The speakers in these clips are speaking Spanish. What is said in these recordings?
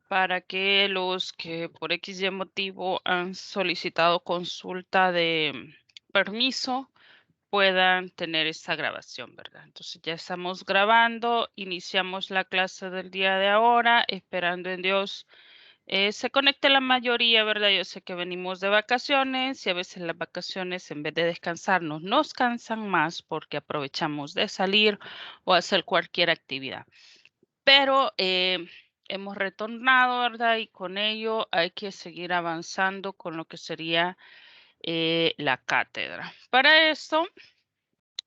para que los que por X y motivo han solicitado consulta de permiso puedan tener esta grabación, ¿verdad? Entonces ya estamos grabando, iniciamos la clase del día de ahora, esperando en Dios se conecte la mayoría, ¿verdad? Yo sé que venimos de vacaciones y a veces las vacaciones en vez de descansarnos nos cansan más porque aprovechamos de salir o hacer cualquier actividad. Pero hemos retornado, ¿verdad? Y con ello hay que seguir avanzando con lo que sería la cátedra. Para esto,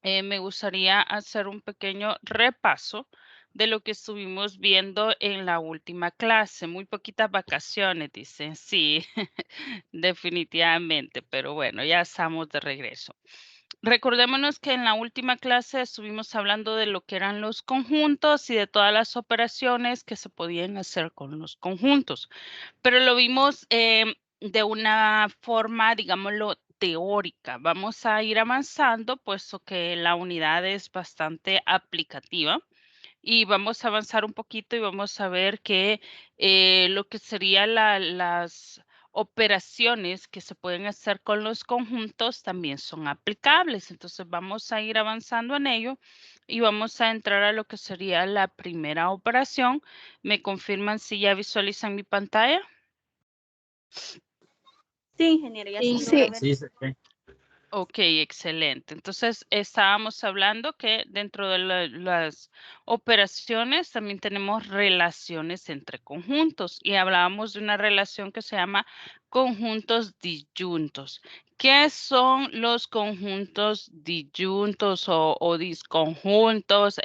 me gustaría hacer un pequeño repaso de lo que estuvimos viendo en la última clase. Muy poquitas vacaciones, dicen. Sí, definitivamente, pero bueno, ya estamos de regreso. Recordémonos que en la última clase estuvimos hablando de lo que eran los conjuntos y de todas las operaciones que se podían hacer con los conjuntos, pero lo vimos de una forma, digámoslo, teórica. Vamos a ir avanzando, puesto que la unidad es bastante aplicativa y vamos a avanzar un poquito y vamos a ver que lo que serían las operaciones que se pueden hacer con los conjuntos también son aplicables. Entonces vamos a ir avanzando en ello y vamos a entrar a lo que sería la primera operación. ¿Me confirman si ya visualizan mi pantalla? Sí, ingeniero, ya se Sí, logra ver. sí, sí. Ok, excelente. Entonces, estábamos hablando que dentro de las operaciones también tenemos relaciones entre conjuntos y hablábamos de una relación que se llama conjuntos disyuntos. ¿Qué son los conjuntos disyuntos o disconjuntos?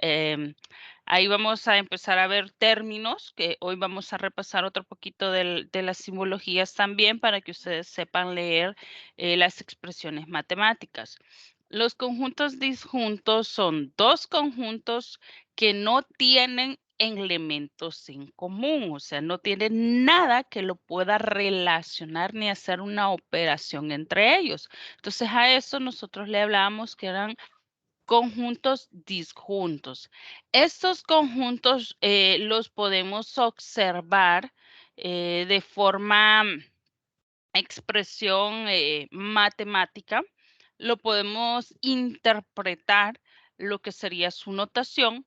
Ahí vamos a empezar a ver términos, que hoy vamos a repasar otro poquito de las simbologías también para que ustedes sepan leer las expresiones matemáticas. Los conjuntos disjuntos son dos conjuntos que no tienen elementos en común, o sea, no tienen nada que lo pueda relacionar ni hacer una operación entre ellos. Entonces a eso nosotros le hablábamos que eran conjuntos disjuntos. Estos conjuntos los podemos observar de forma expresión matemática, lo podemos interpretar lo que sería su notación.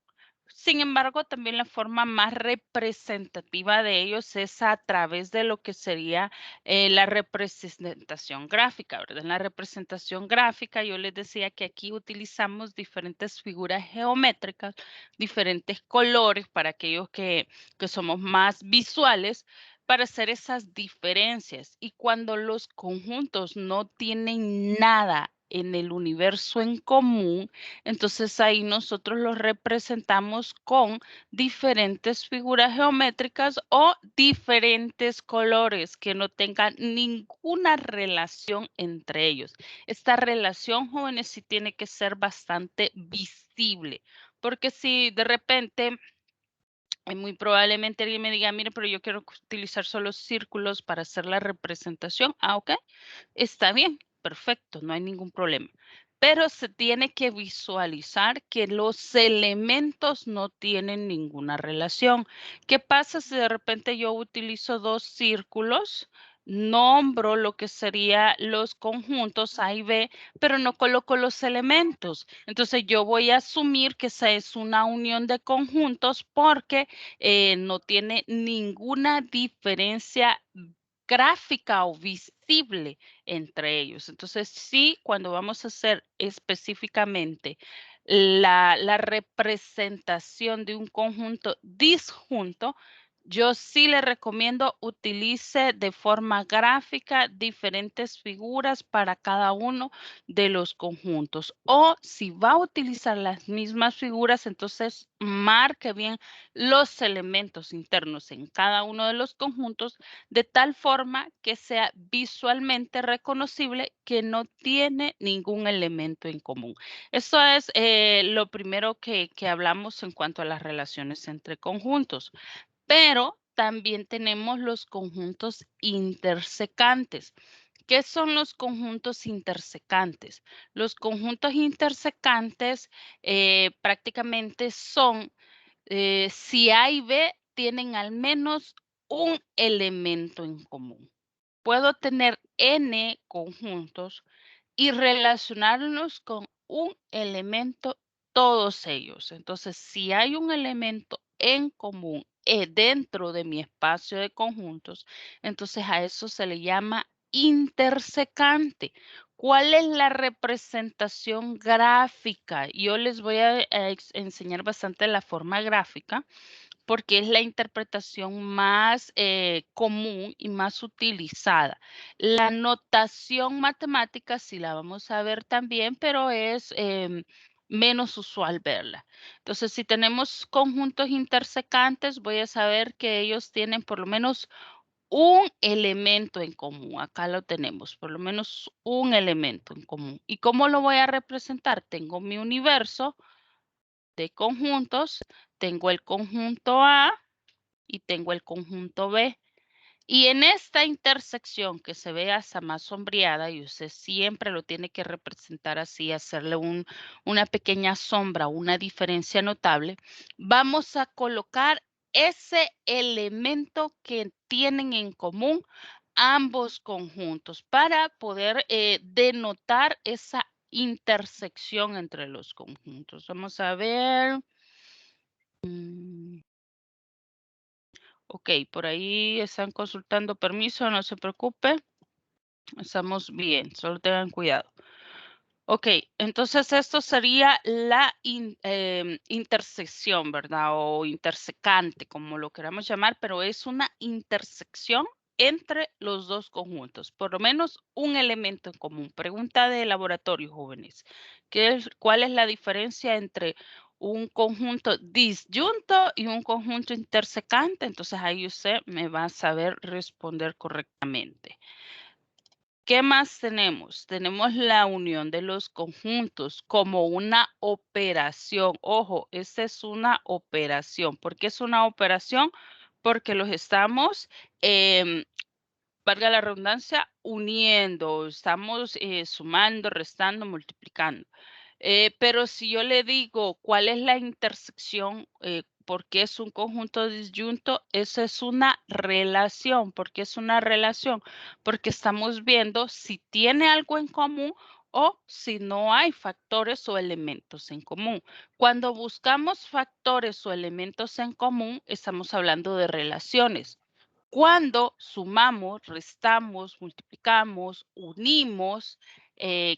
Sin embargo, también la forma más representativa de ellos es a través de lo que sería la representación gráfica, ¿verdad? En la representación gráfica, yo les decía que aquí utilizamos diferentes figuras geométricas, diferentes colores para aquellos que somos más visuales, para hacer esas diferencias. Y cuando los conjuntos no tienen nada en el universo en común, entonces ahí nosotros los representamos con diferentes figuras geométricas o diferentes colores que no tengan ninguna relación entre ellos. Esta relación, jóvenes, sí tiene que ser bastante visible, porque si de repente muy probablemente alguien me diga, mire, pero yo quiero utilizar solo círculos para hacer la representación. Ah, ok, está bien, perfecto, no hay ningún problema. Pero se tiene que visualizar que los elementos no tienen ninguna relación. ¿Qué pasa si de repente yo utilizo dos círculos? Nombro lo que serían los conjuntos A y B, pero no coloco los elementos. Entonces yo voy a asumir que esa es una unión de conjuntos porque no tiene ninguna diferencia gráfica o visible entre ellos. Entonces, sí, cuando vamos a hacer específicamente la representación de un conjunto disjunto, yo sí le recomiendo utilice de forma gráfica diferentes figuras para cada uno de los conjuntos. O si va a utilizar las mismas figuras, entonces marque bien los elementos internos en cada uno de los conjuntos de tal forma que sea visualmente reconocible que no tiene ningún elemento en común. Eso es lo primero que hablamos en cuanto a las relaciones entre conjuntos, pero también tenemos los conjuntos intersecantes. ¿Qué son los conjuntos intersecantes? Los conjuntos intersecantes prácticamente son si A y B tienen al menos un elemento en común. Puedo tener n conjuntos y relacionarlos con un elemento, todos ellos. Entonces, si hay un elemento en común dentro de mi espacio de conjuntos, entonces a eso se le llama intersecante. ¿Cuál es la representación gráfica? Yo les voy a enseñar bastante la forma gráfica porque es la interpretación más común y más utilizada. La notación matemática sí la vamos a ver también, pero es menos usual verla. Entonces, si tenemos conjuntos intersecantes, voy a saber que ellos tienen por lo menos un elemento en común. Acá lo tenemos, por lo menos un elemento en común. ¿Y cómo lo voy a representar? Tengo mi universo de conjuntos, tengo el conjunto A y tengo el conjunto B. Y en esta intersección que se ve hasta más sombreada, y usted siempre lo tiene que representar así, hacerle una pequeña sombra, una diferencia notable, vamos a colocar ese elemento que tienen en común ambos conjuntos para poder denotar esa intersección entre los conjuntos. Vamos a ver. Ok, por ahí están consultando permiso, no se preocupe. Estamos bien, solo tengan cuidado. Ok, entonces esto sería la intersección, ¿verdad? O intersecante, como lo queramos llamar, pero es una intersección entre los dos conjuntos, por lo menos un elemento en común. Pregunta de laboratorio, jóvenes. ¿Cuál es la diferencia entre un conjunto disyunto y un conjunto intersecante? Entonces ahí usted me va a saber responder correctamente. ¿Qué más tenemos? Tenemos la unión de los conjuntos como una operación. Ojo, esta es una operación. ¿Por qué es una operación? Porque los estamos, valga la redundancia, uniendo, estamos sumando, restando, multiplicando. Pero si yo le digo cuál es la intersección, por qué es un conjunto disyunto, esa es una relación. ¿Por qué es una relación? Porque estamos viendo si tiene algo en común o si no hay factores o elementos en común. Cuando buscamos factores o elementos en común, estamos hablando de relaciones. Cuando sumamos, restamos, multiplicamos, unimos,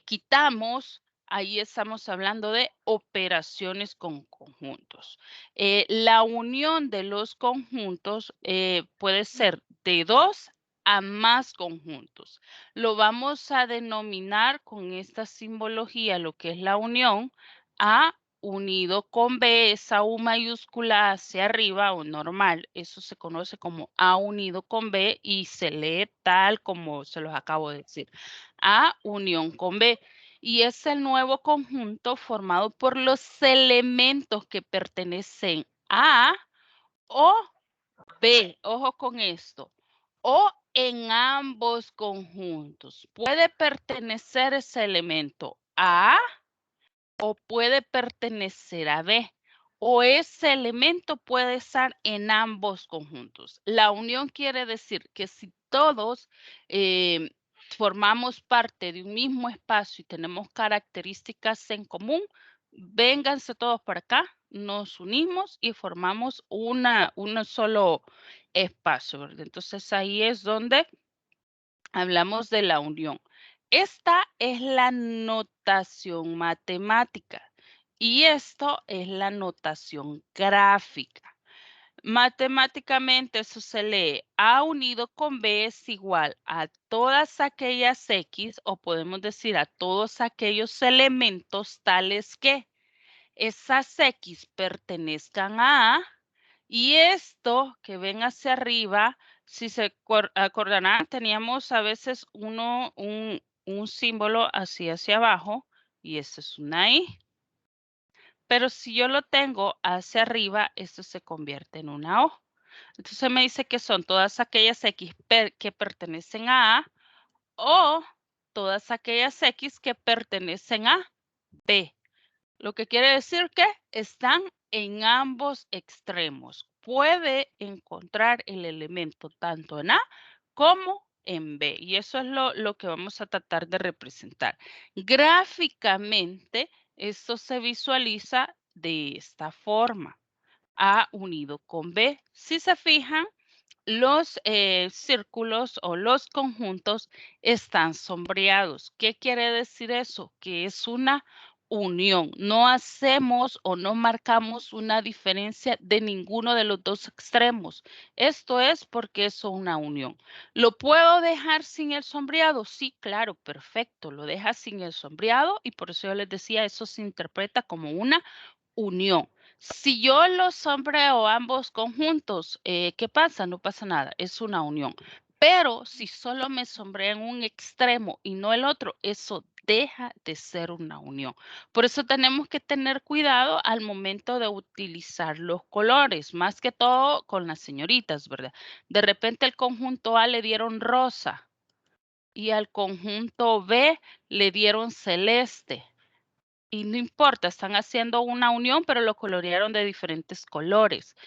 quitamos, ahí estamos hablando de operaciones con conjuntos. La unión de los conjuntos puede ser de 2 a más conjuntos. Lo vamos a denominar con esta simbología, lo que es la unión, A unido con B, esa U mayúscula hacia arriba o normal, eso se conoce como A unido con B y se lee tal como se los acabo de decir. A unión con B. Y es el nuevo conjunto formado por los elementos que pertenecen a o B. Ojo con esto. O en ambos conjuntos. Puede pertenecer ese elemento a o puede pertenecer a B, o ese elemento puede estar en ambos conjuntos. La unión quiere decir que si todos formamos parte de un mismo espacio y tenemos características en común, vénganse todos por acá, nos unimos y formamos un solo espacio, ¿verdad? Entonces ahí es donde hablamos de la unión. Esta es la notación matemática y esto es la notación gráfica. Matemáticamente eso se lee A unido con B es igual a todas aquellas X o podemos decir a todos aquellos elementos tales que esas X pertenezcan a A y esto que ven hacia arriba, si se acordarán, teníamos a veces un símbolo así hacia abajo y este es una I. Pero si yo lo tengo hacia arriba, esto se convierte en una O. Entonces me dice que son todas aquellas X que pertenecen a A o todas aquellas X que pertenecen a B. Lo que quiere decir que están en ambos extremos. Puede encontrar el elemento tanto en A como en B. Y eso es lo que vamos a tratar de representar. Gráficamente, esto se visualiza de esta forma. A unido con B. Si se fijan, los círculos o los conjuntos están sombreados. ¿Qué quiere decir eso? Que es una unión. No hacemos o no marcamos una diferencia de ninguno de los dos extremos. Esto es porque es una unión. ¿Lo puedo dejar sin el sombreado? Sí, claro, perfecto. Lo deja sin el sombreado y por eso yo les decía, eso se interpreta como una unión. Si yo los sombreo ambos conjuntos, ¿qué pasa? No pasa nada, es una unión. Pero si solo me sombrean un extremo y no el otro, eso deja de ser una unión. Por eso tenemos que tener cuidado al momento de utilizar los colores, más que todo con las señoritas, ¿verdad? De repente el conjunto A le dieron rosa y al conjunto B le dieron celeste. Y no importa, están haciendo una unión, pero lo colorearon de diferentes colores.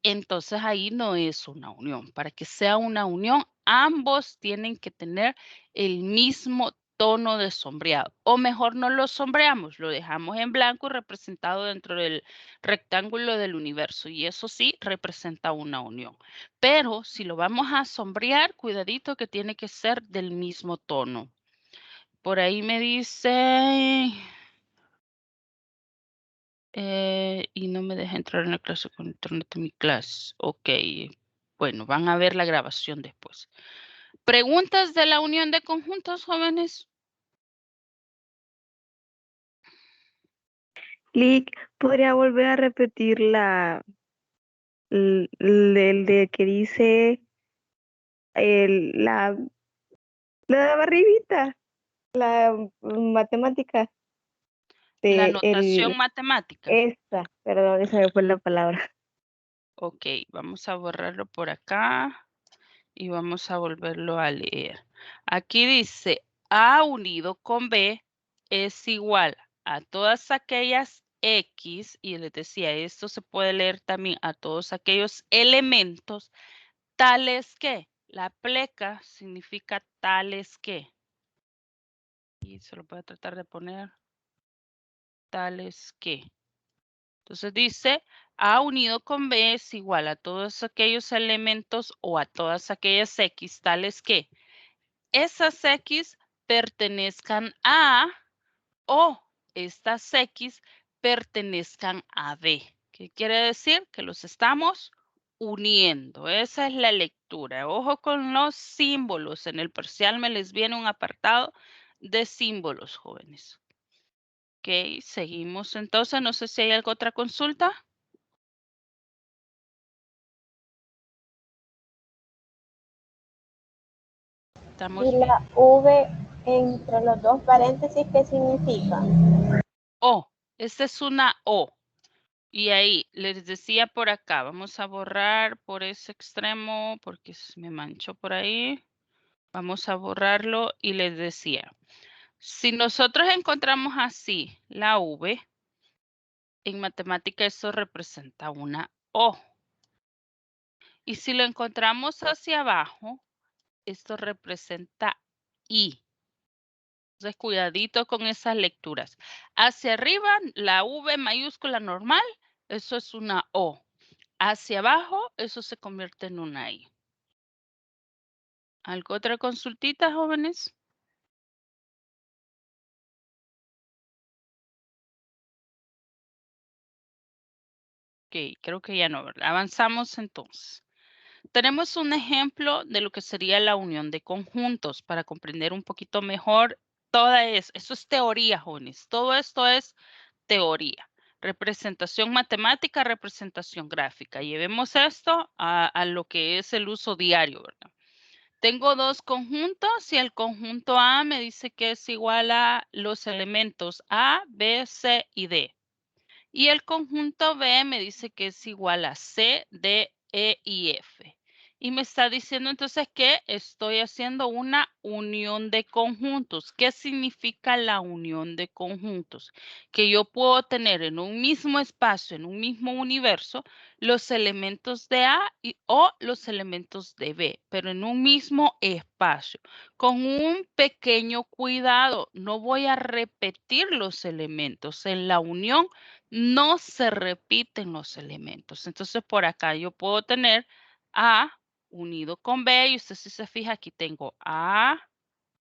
Entonces ahí no es una unión. Para que sea una unión, ambos tienen que tener el mismo tono de sombreado. O mejor no lo sombreamos, lo dejamos en blanco representado dentro del rectángulo del universo. Y eso sí representa una unión. Pero si lo vamos a sombrear, cuidadito que tiene que ser del mismo tono. Por ahí me dice... y no me deja entrar en la clase con internet en mi clase. Ok, bueno, van a ver la grabación después. ¿Preguntas de la unión de conjuntos, jóvenes? Lick, ¿podría volver a repetir el de que dice la de barriguita, la matemática La de notación matemática. esa, perdón, esa me fue la palabra. Ok, vamos a borrarlo por acá y vamos a volverlo a leer. Aquí dice A unido con B es igual a todas aquellas X, y les decía, esto se puede leer también a todos aquellos elementos tales que. La pleca significa tales que. Y se lo voy a tratar de poner tales que. Entonces dice, A unido con B es igual a todos aquellos elementos o a todas aquellas X tales que esas X pertenezcan a o estas X pertenezcan a B. ¿Qué quiere decir? Que los estamos uniendo. Esa es la lectura. Ojo con los símbolos. En el parcial me les viene un apartado de símbolos, jóvenes. Ok, seguimos entonces. No sé si hay alguna otra consulta. Estamos Y bien. la V entre los dos paréntesis, ¿qué significa? O, esta es una O. Y ahí, les decía por acá, vamos a borrar por ese extremo porque me manchó por ahí. Vamos a borrarlo y les decía, si nosotros encontramos así la V, en matemática eso representa una O. Y si lo encontramos hacia abajo, esto representa I. Entonces, cuidadito con esas lecturas. Hacia arriba, la V mayúscula normal, eso es una O. Hacia abajo, eso se convierte en una I. ¿Algo otra consultita, jóvenes? Ok, creo que ya no, ¿verdad? Avanzamos entonces. Tenemos un ejemplo de lo que sería la unión de conjuntos para comprender un poquito mejor toda eso es teoría, jóvenes. Todo esto es teoría. Representación matemática, representación gráfica. Llevemos esto a lo que es el uso diario, ¿verdad? Tengo dos conjuntos y el conjunto A me dice que es igual a los elementos A, B, C y D. Y el conjunto B me dice que es igual a C, D, E y F. y me está diciendo entonces que estoy haciendo una unión de conjuntos. ¿Qué significa la unión de conjuntos? Que yo puedo tener en un mismo espacio, en un mismo universo, los elementos de A o los elementos de B, pero en un mismo espacio. Con un pequeño cuidado, no voy a repetir los elementos. En la unión no se repiten los elementos. Entonces, por acá yo puedo tener A unido con B, y usted si se fija, aquí tengo A,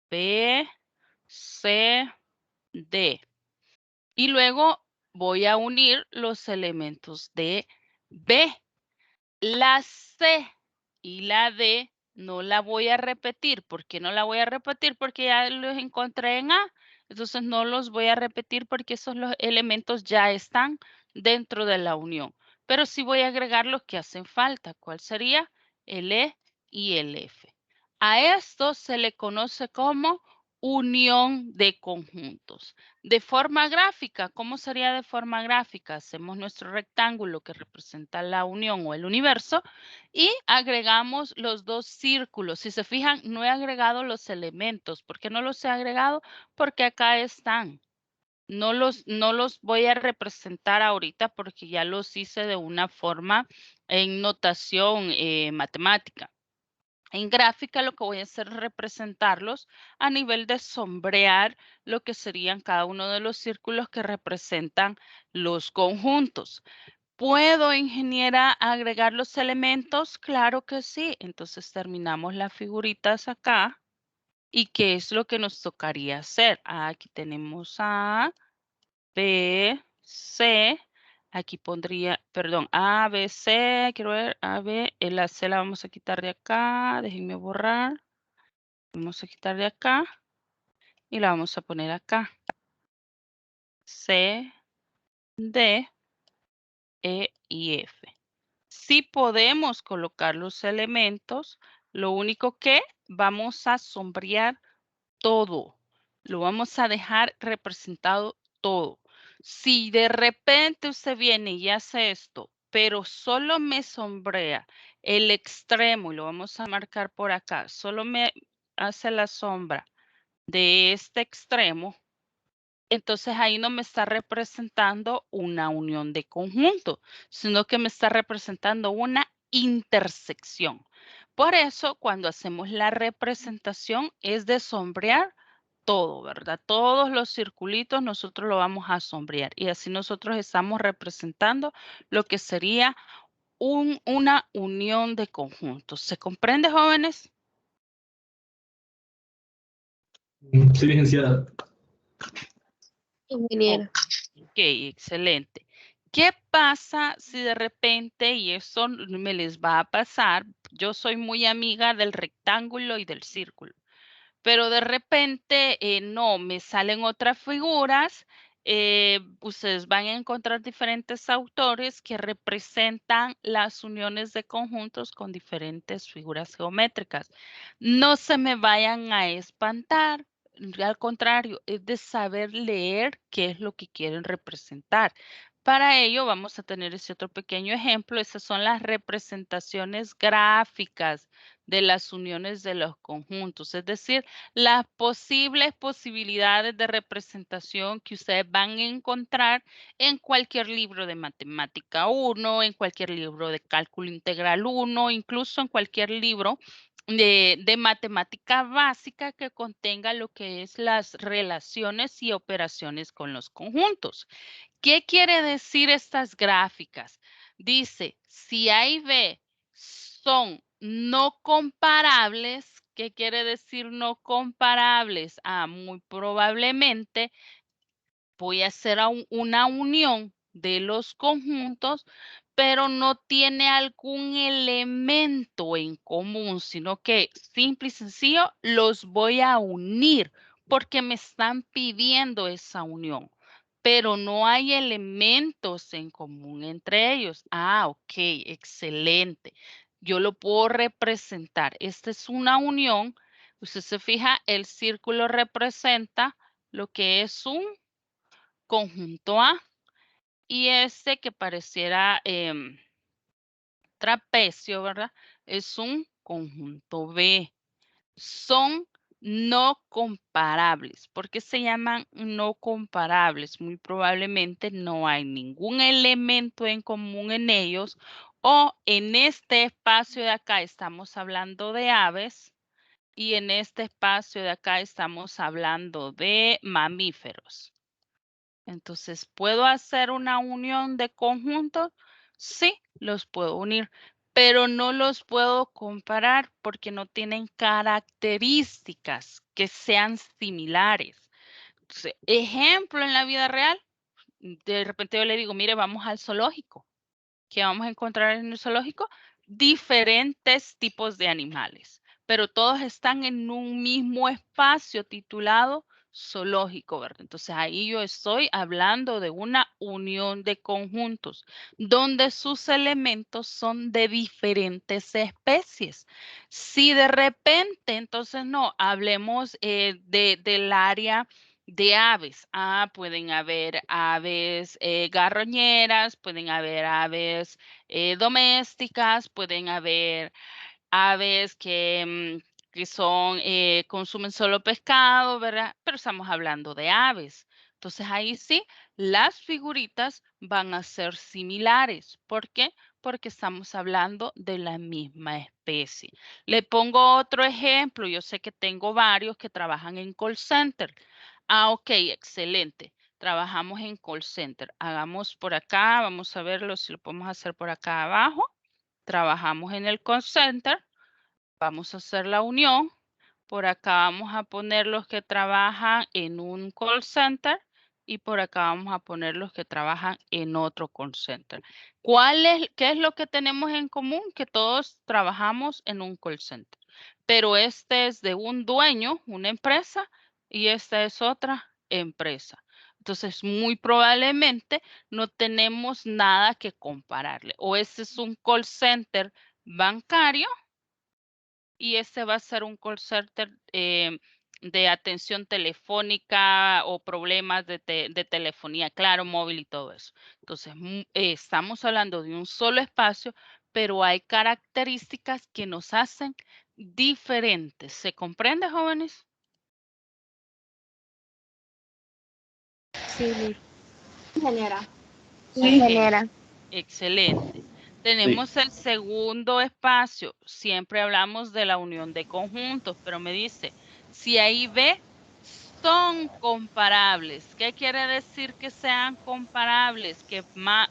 B, C, D. Y luego voy a unir los elementos de B. La C y la D no la voy a repetir. ¿Por qué no la voy a repetir? Porque ya los encontré en A. Entonces no los voy a repetir porque esos los elementos ya están dentro de la unión. Pero sí voy a agregar los que hacen falta. ¿Cuál sería? El E y el F. A esto se le conoce como unión de conjuntos. De forma gráfica, ¿cómo sería de forma gráfica? Hacemos nuestro rectángulo que representa la unión o el universo y agregamos los dos círculos. Si se fijan, no he agregado los elementos. ¿Por qué no los he agregado? Porque acá están. No los voy a representar ahorita porque ya los hice de una forma en notación matemática. En gráfica lo que voy a hacer es representarlos a nivel de sombrear lo que serían cada uno de los círculos que representan los conjuntos. ¿Puedo, ingeniera, agregar los elementos? Claro que sí. Entonces terminamos las figuritas acá. ¿Y qué es lo que nos tocaría hacer? Aquí tenemos A, B, C. Aquí pondría, perdón, A, B, C. Quiero ver, A, B. La C la vamos a quitar de acá. Déjenme borrar. Vamos a quitar de acá. Y la vamos a poner acá. C, D, E y F. Si podemos colocar los elementos, lo único que vamos a sombrear todo. Lo vamos a dejar representado todo. Si de repente usted viene y hace esto, pero solo me sombrea el extremo, y lo vamos a marcar por acá, solo me hace la sombra de este extremo, entonces ahí no me está representando una unión de conjunto, sino que me está representando una intersección. Por eso, cuando hacemos la representación es de sombrear todo, ¿verdad? Todos los circulitos nosotros lo vamos a sombrear y así nosotros estamos representando lo que sería una unión de conjuntos. ¿Se comprende, jóvenes? Sí, licenciada. Ingeniera. Ok, excelente. ¿Qué pasa si de repente, y eso me les va a pasar, yo soy muy amiga del rectángulo y del círculo, pero de repente no, me salen otras figuras, ustedes van a encontrar diferentes autores que representan las uniones de conjuntos con diferentes figuras geométricas. No se me vayan a espantar. Al contrario, es de saber leer qué es lo que quieren representar. Para ello vamos a tener ese otro pequeño ejemplo. Esas son las representaciones gráficas de las uniones de los conjuntos, es decir, las posibles posibilidades de representación que ustedes van a encontrar en cualquier libro de matemática 1, en cualquier libro de cálculo integral 1, incluso en cualquier libro de matemática básica que contenga lo que es las relaciones y operaciones con los conjuntos. ¿Qué quiere decir estas gráficas? Dice, si A y B son no comparables, ¿qué quiere decir no comparables? Muy probablemente voy a hacer una unión de los conjuntos, pero no tiene algún elemento en común, sino que simple y sencillo los voy a unir porque me están pidiendo esa unión, pero no hay elementos en común entre ellos. Ok, excelente. Yo lo puedo representar. Esta es una unión. Usted se fija, el círculo representa lo que es un conjunto A y este que pareciera trapecio, ¿verdad? Es un conjunto B. Son no comparables. ¿Por qué se llaman no comparables? Muy probablemente no hay ningún elemento en común en ellos, o en este espacio de acá estamos hablando de aves y en este espacio de acá estamos hablando de mamíferos. Entonces, ¿puedo hacer una unión de conjuntos? Sí, los puedo unir, pero no los puedo comparar porque no tienen características que sean similares. Entonces, ejemplo en la vida real, de repente yo le digo, mire, vamos al zoológico. ¿Qué vamos a encontrar en el zoológico? Diferentes tipos de animales, pero todos están en un mismo espacio titulado zoológico, ¿verdad? Entonces ahí yo estoy hablando de una unión de conjuntos donde sus elementos son de diferentes especies. Si de repente, entonces no, hablemos del área de aves. Pueden haber aves garroñeras, pueden haber aves domésticas, pueden haber aves que son, consumen solo pescado, ¿verdad? Pero estamos hablando de aves. Entonces ahí sí, las figuritas van a ser similares. ¿Por qué? Porque estamos hablando de la misma especie. Le pongo otro ejemplo. Yo sé que tengo varios que trabajan en call center. Ok, excelente. Trabajamos en call center. Hagamos por acá, vamos a verlo si lo podemos hacer por acá abajo. Trabajamos en el call center. Vamos a hacer la unión. Por acá vamos a poner los que trabajan en un call center y por acá vamos a poner los que trabajan en otro call center. ¿Qué es lo que tenemos en común? Que todos trabajamos en un call center. Pero este es de un dueño, una empresa, y esta es otra empresa. Entonces, muy probablemente no tenemos nada que compararle. O este es un call center bancario y este va a ser un call center de atención telefónica o problemas de telefonía, claro, móvil y todo eso. Entonces, estamos hablando de un solo espacio, pero hay características que nos hacen diferentes. ¿Se comprende, jóvenes? Sí, Liz. Ingeniera. Sí, Ok, ingeniera. excelente. Tenemos el segundo espacio. Siempre hablamos de la unión de conjuntos, pero me dice, si ahí ve, son comparables. ¿Qué quiere decir que sean comparables? Que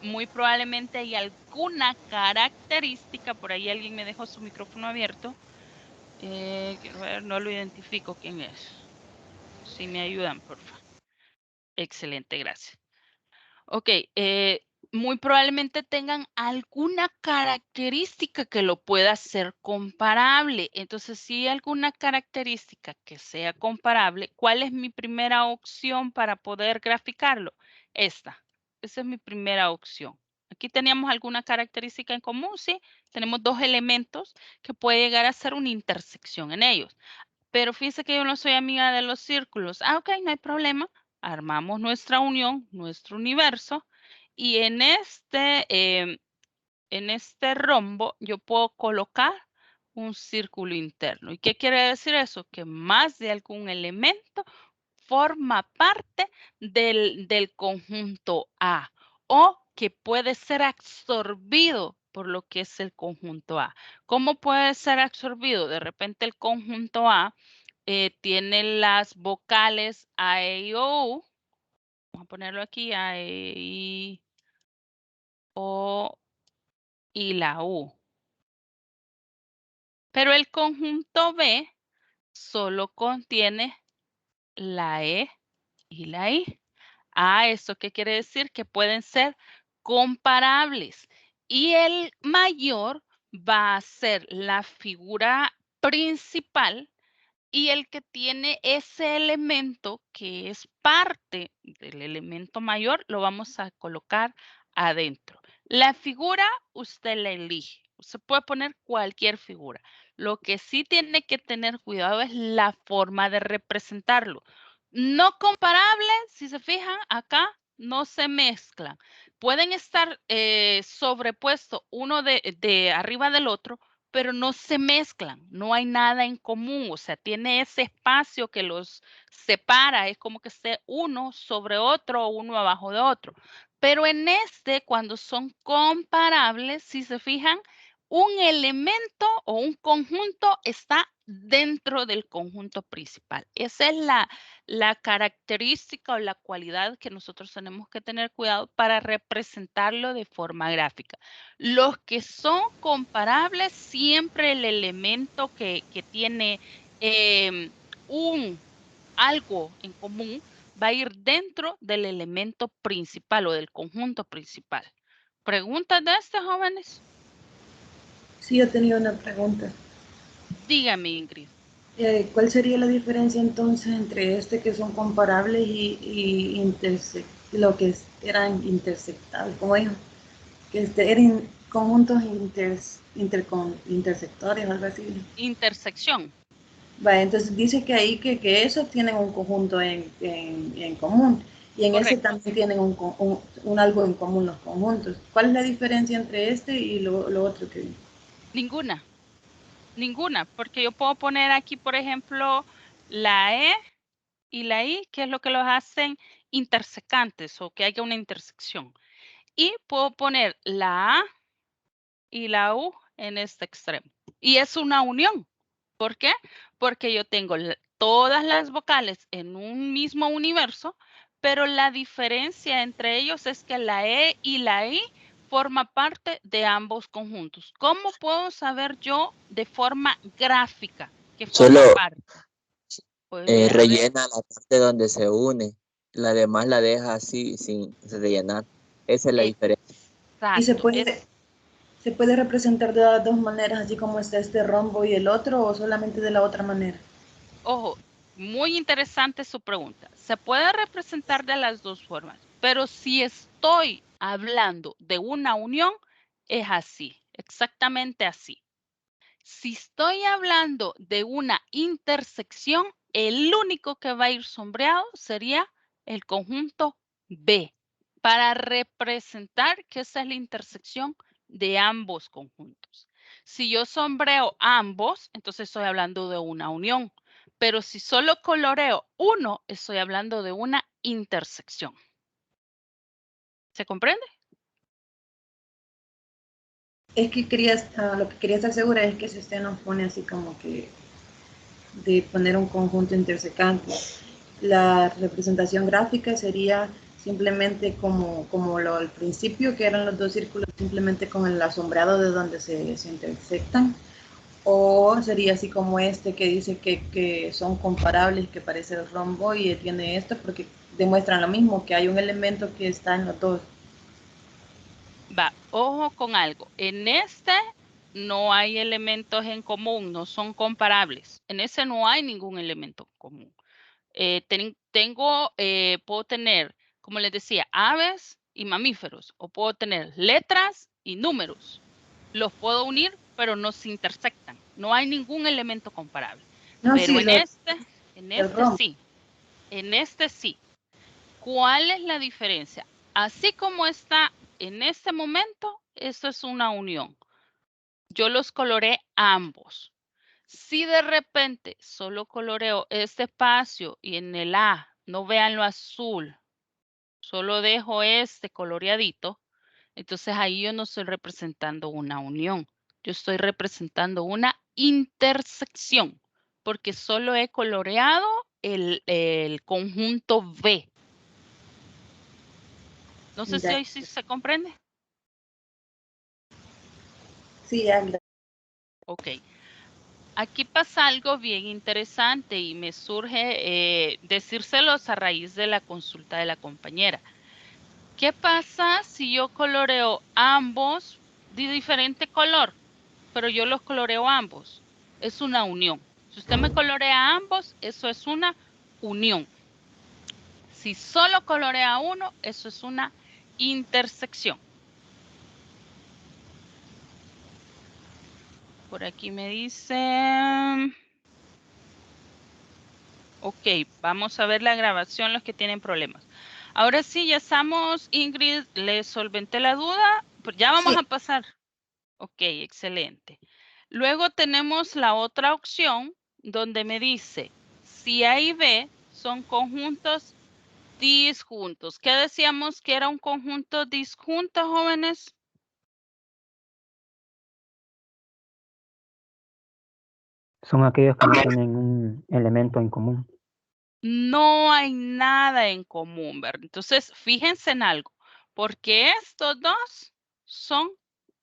muy probablemente hay alguna característica, por ahí alguien me dejó su micrófono abierto. Quiero ver, no lo identifico quién es. Si me ayudan, por favor. Excelente, gracias. Ok, muy probablemente tengan alguna característica que lo pueda hacer comparable. Entonces, si hay alguna característica que sea comparable, ¿cuál es mi primera opción para poder graficarlo? Esta. Esa es mi primera opción. Aquí teníamos alguna característica en común, sí. Tenemos dos elementos que puede llegar a ser una intersección en ellos. Pero fíjense que yo no soy amiga de los círculos. Ok, no hay problema. Armamos nuestra unión, nuestro universo. Y en este rombo yo puedo colocar un círculo interno. ¿Y qué quiere decir eso? Que más de algún elemento forma parte del conjunto A o que puede ser absorbido por lo que es el conjunto A. ¿Cómo puede ser absorbido? De repente el conjunto A tiene las vocales A, E, I, O, U. Vamos a ponerlo aquí, A, E, I, O y la U. Pero el conjunto B solo contiene la E y la I. ¿Eso qué quiere decir? Que pueden ser comparables. Y el mayor va a ser la figura principal y el que tiene ese elemento que es parte del elemento mayor lo vamos a colocar adentro. La figura usted la elige. Usted puede poner cualquier figura. Lo que sí tiene que tener cuidado es la forma de representarlo. No comparable, si se fijan acá, no se mezclan. Pueden estar sobrepuestos uno de arriba del otro, pero no se mezclan, no hay nada en común, o sea, tiene ese espacio que los separa, es como que esté uno sobre otro o uno abajo de otro. Pero en este, cuando son comparables, si se fijan, un elemento o un conjunto está dentro del conjunto principal. Esa es la característica o la cualidad que nosotros tenemos que tener cuidado para representarlo de forma gráfica. Los que son comparables, siempre el elemento que tiene algo en común va a ir dentro del elemento principal o del conjunto principal. ¿Preguntas de este, jóvenes? Sí, yo tenía una pregunta. Dígame, Ingrid. ¿Cuál sería la diferencia entonces entre que son comparables y lo que eran intersectables? ¿Cómo dijo? Que eran conjuntos intersectores, algo así. Intersección. Vale, entonces dice que ahí que esos tienen un conjunto en común. Y en ese Correcto. también tienen un algo en común los conjuntos. ¿Cuál es la diferencia entre y lo otro que? Ninguna, porque yo puedo poner aquí, por ejemplo, la E y la I, que es lo que los hacen intersecantes o que haya una intersección. Y puedo poner la A y la U en este extremo. Y es una unión. ¿Por qué? Porque yo tengo todas las vocales en un mismo universo, pero la diferencia entre ellos es que la E y la I forma parte de ambos conjuntos. ¿Cómo puedo saber yo de forma gráfica que forma Solo parte? Pues a ver, rellena la parte donde se une. La demás la deja así sin rellenar. Esa es la diferencia. Y se exacto. puede representar de las dos maneras, así como está este rombo y el otro, o solamente de la otra manera. Ojo, muy interesante su pregunta. Se puede representar de las dos formas, pero si estoy hablando de una unión, es así, exactamente así. Si estoy hablando de una intersección, el único que va a ir sombreado sería el conjunto B, para representar que esa es la intersección de ambos conjuntos. Si yo sombreo ambos, entonces estoy hablando de una unión. Pero si solo coloreo uno, estoy hablando de una intersección. ¿Se comprende? Es que lo que quería estar segura es que si usted nos pone así como que de poner un conjunto intersecante, la representación gráfica sería simplemente como al principio, que eran los dos círculos, simplemente con el asombrado de donde se intersectan, o sería así como que dice que son comparables, que parece el rombo y tiene esto, porque demuestran lo mismo, que hay un elemento que está en los dos. Va, ojo con algo. En este no hay elementos en común, no son comparables. En ese no hay ningún elemento común. Puedo tener, como les decía, aves y mamíferos, o puedo tener letras y números. Los puedo unir, pero no se intersectan. No hay ningún elemento comparable. No, Pero sí, en el rombo. sí, en este sí. ¿Cuál es la diferencia? Así como está en este momento, esto es una unión. Yo los coloré ambos. Si de repente solo coloreo este espacio y en el A no vean lo azul, solo dejo este coloreadito, entonces ahí yo no estoy representando una unión. Yo estoy representando una intersección, porque solo he coloreado el conjunto B. No sé si hoy sí se comprende. Sí, ya. Ok. Aquí pasa algo bien interesante y me surge decírselos a raíz de la consulta de la compañera. ¿Qué pasa si yo coloreo ambos de diferente color, pero yo los coloreo ambos? Es una unión. Si usted me colorea ambos, eso es una unión. Si solo colorea uno, eso es una intersección. Por aquí me dice... Ok, vamos a ver la grabación, los que tienen problemas. Ahora sí, ya estamos, Ingrid, le solventé la duda, pues ya vamos Sí. a pasar. Ok, excelente. Luego tenemos la otra opción donde me dice, si A y B son conjuntos disjuntos. ¿Qué decíamos que era un conjunto disjunto, jóvenes? Son aquellos que no tienen un elemento en común. No hay nada en común, ¿verdad? Entonces, fíjense en algo, porque estos dos son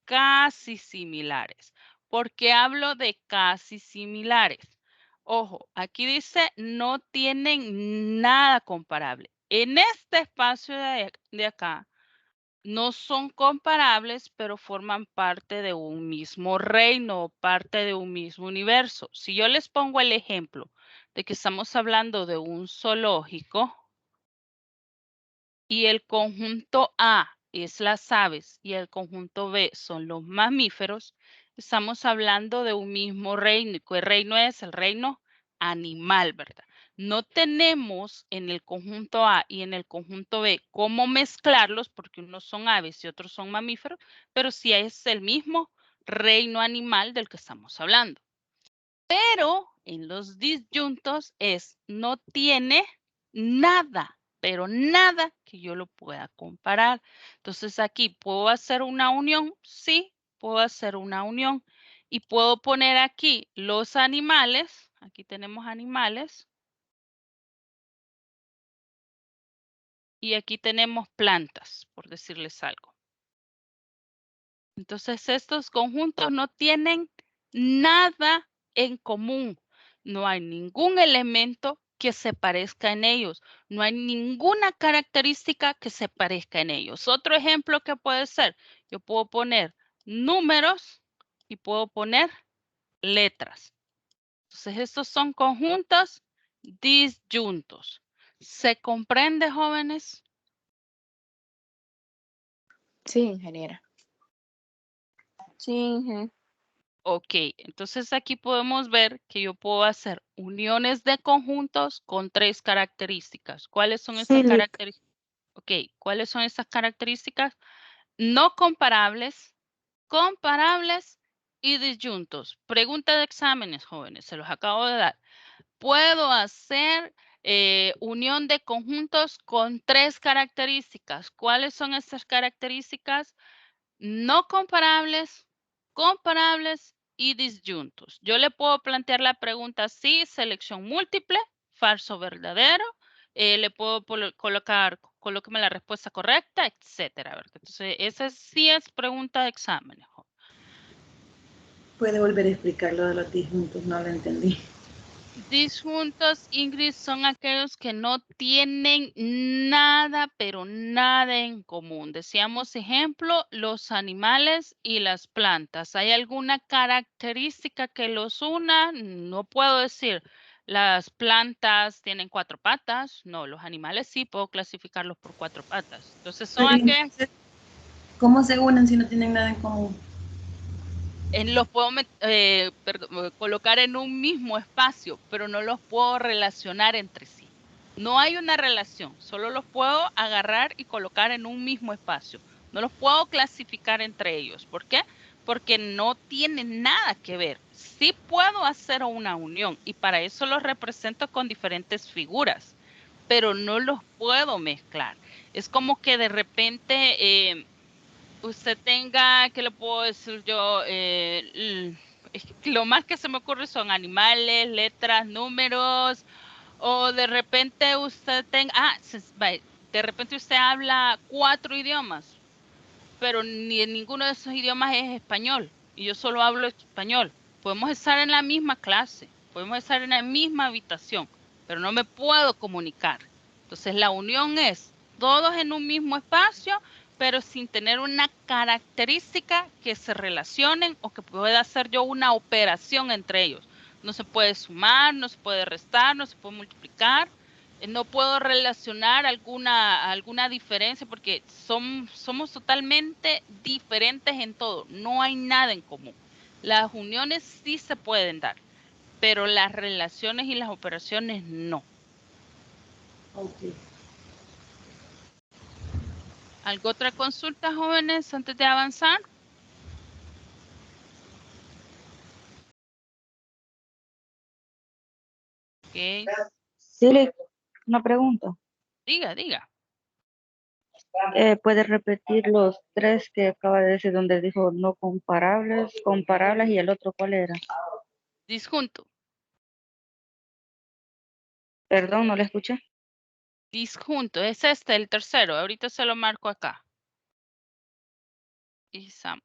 casi similares. ¿Por qué hablo de casi similares? Ojo, aquí dice no tienen nada comparable. En este espacio de acá, no son comparables, pero forman parte de un mismo reino, parte de un mismo universo. Si yo les pongo el ejemplo de que estamos hablando de un zoológico y el conjunto A es las aves y el conjunto B son los mamíferos, estamos hablando de un mismo reino. ¿Y qué reino es? El reino animal, ¿verdad? No tenemos en el conjunto A y en el conjunto B cómo mezclarlos porque unos son aves y otros son mamíferos, pero sí es el mismo reino animal del que estamos hablando. Pero en los disyuntos no tiene nada, pero nada que yo lo pueda comparar. Entonces aquí, ¿puedo hacer una unión? Sí, puedo hacer una unión. Y puedo poner aquí los animales. Aquí tenemos animales. Y aquí tenemos plantas, por decirles algo. Entonces estos conjuntos no tienen nada en común. No hay ningún elemento que se parezca en ellos. No hay ninguna característica que se parezca en ellos. Otro ejemplo que puede ser, yo puedo poner números y puedo poner letras. Entonces estos son conjuntos disyuntos. ¿Se comprende, jóvenes? Sí, ingeniera. Sí, Inge. Ok, entonces aquí podemos ver que yo puedo hacer uniones de conjuntos con 3 características. ¿Cuáles son esas Sí, Lick. características? Ok, ¿cuáles son esas características? No comparables, comparables y disyuntos. Pregunta de exámenes, jóvenes, se los acabo de dar. Puedo hacer unión de conjuntos con 3 características. ¿Cuáles son esas características? No comparables, comparables y disyuntos. Yo le puedo plantear la pregunta sí, selección múltiple, falso, verdadero. Le puedo colocar, colóqueme la respuesta correcta, etcétera. ¿Verdad? Entonces, esa sí es pregunta de examen. ¿Puede volver a explicar lo de los disjuntos? No lo entendí. Disjuntos, Ingrid, son aquellos que no tienen nada, pero nada en común. Decíamos ejemplo, los animales y las plantas. ¿Hay alguna característica que los una? No puedo decir, las plantas tienen 4 patas. No, los animales sí puedo clasificarlos por 4 patas. Entonces son Pero aquellos... entonces, ¿cómo se unen si no tienen nada en común? Los puedo colocar en un mismo espacio, pero no los puedo relacionar entre sí. No hay una relación, solo los puedo agarrar y colocar en un mismo espacio. No los puedo clasificar entre ellos. ¿Por qué? Porque no tienen nada que ver. Sí puedo hacer una unión y para eso los represento con diferentes figuras, pero no los puedo mezclar. Es como que de repente... usted tenga, ¿qué le puedo decir yo? Lo más que se me ocurre son animales, letras, números, o de repente usted tenga, de repente usted habla 4 idiomas, pero ni en ninguno de esos idiomas es español, y yo solo hablo español. Podemos estar en la misma clase, podemos estar en la misma habitación, pero no me puedo comunicar. Entonces la unión es todos en un mismo espacio, pero sin tener una característica que se relacionen o que pueda hacer yo una operación entre ellos. No se puede sumar, no se puede restar, no se puede multiplicar. No puedo relacionar alguna diferencia porque somos totalmente diferentes en todo. No hay nada en común. Las uniones sí se pueden dar, pero las relaciones y las operaciones no. Ok. ¿Alguna otra consulta, jóvenes, antes de avanzar? Ok, Sí, una pregunta. diga. ¿Puede repetir los tres que acaba de decir donde dijo no comparables, comparables y el otro cuál era? Disjunto. Perdón, no le escuché. Disjunto, es este, el tercero. Ahorita se lo marco acá. Isam.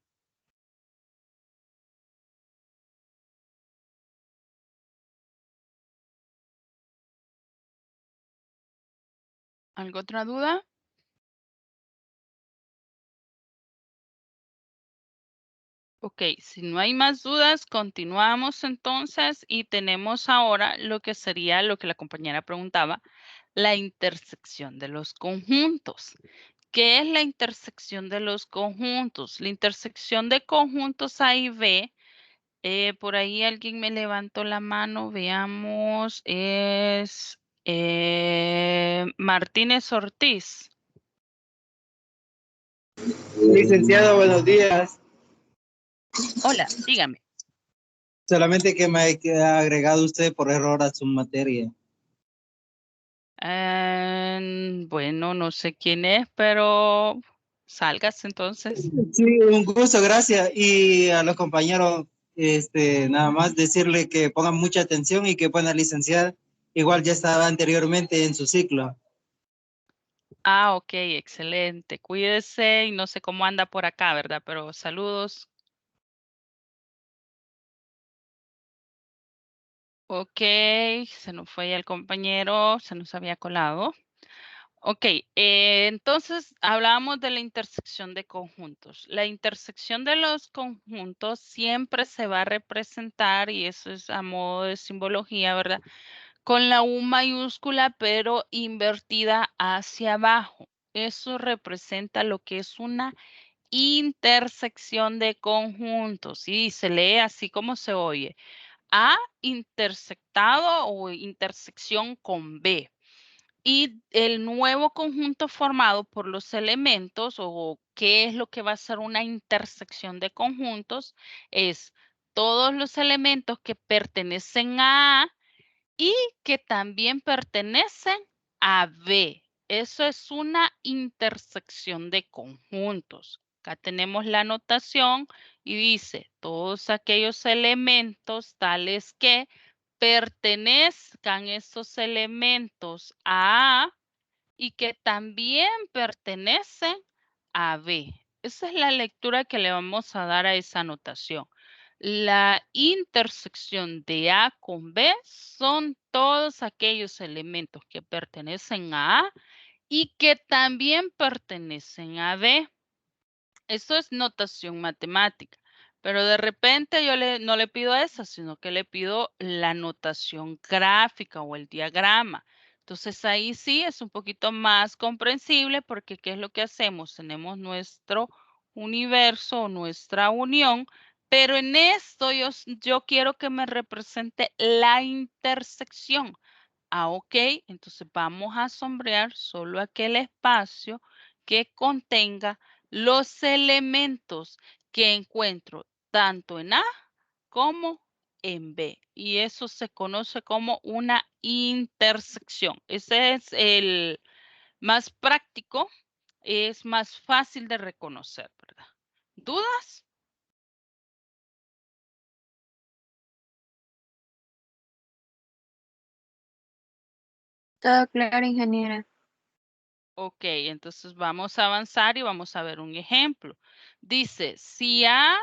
¿Alguna otra duda? Ok, si no hay más dudas, continuamos entonces y tenemos ahora lo que sería lo que la compañera preguntaba, la intersección de los conjuntos. ¿Qué es la intersección de los conjuntos? La intersección de conjuntos A y B, por ahí alguien me levantó la mano, veamos, es Martínez Ortiz. Licenciado, buenos días. Hola, dígame. Solamente que me ha agregado usted por error a su materia. Bueno, no sé quién es, pero salgas entonces. Sí, un gusto, gracias. Y a los compañeros, nada más decirle que pongan mucha atención y que buena licenciada. Igual ya estaba anteriormente en su ciclo. Ah, ok, excelente. Cuídese y no sé cómo anda por acá, ¿verdad? Pero saludos. Ok, se nos fue ya el compañero, se nos había colado. Ok, entonces hablábamos de la intersección de conjuntos. La intersección de los conjuntos siempre se va a representar, y eso es a modo de simbología, ¿verdad? Con la U mayúscula, pero invertida hacia abajo. Eso representa lo que es una intersección de conjuntos y se lee así como se oye. A intersectado o intersección con B. Y el nuevo conjunto formado por los elementos o qué es lo que va a ser una intersección de conjuntos es todos los elementos que pertenecen a y que también pertenecen a B. Eso es una intersección de conjuntos. Acá tenemos la notación y dice todos aquellos elementos tales que pertenezcan esos elementos a A y que también pertenecen a B. Esa es la lectura que le vamos a dar a esa notación. La intersección de A con B son todos aquellos elementos que pertenecen a A y que también pertenecen a B. Eso es notación matemática, pero de repente yo no le pido esa, sino que le pido la notación gráfica o el diagrama. Entonces ahí sí es un poquito más comprensible porque ¿qué es lo que hacemos? Tenemos nuestro universo, nuestra unión, pero en esto yo quiero que me represente la intersección. Ah, ok, entonces vamos a sombrear solo aquel espacio que contenga los elementos que encuentro tanto en A como en B. Y eso se conoce como una intersección. Ese es el más práctico, es más fácil de reconocer, ¿verdad? ¿Dudas? Todo claro, ingeniera. Ok, entonces vamos a avanzar y vamos a ver un ejemplo. Dice, si A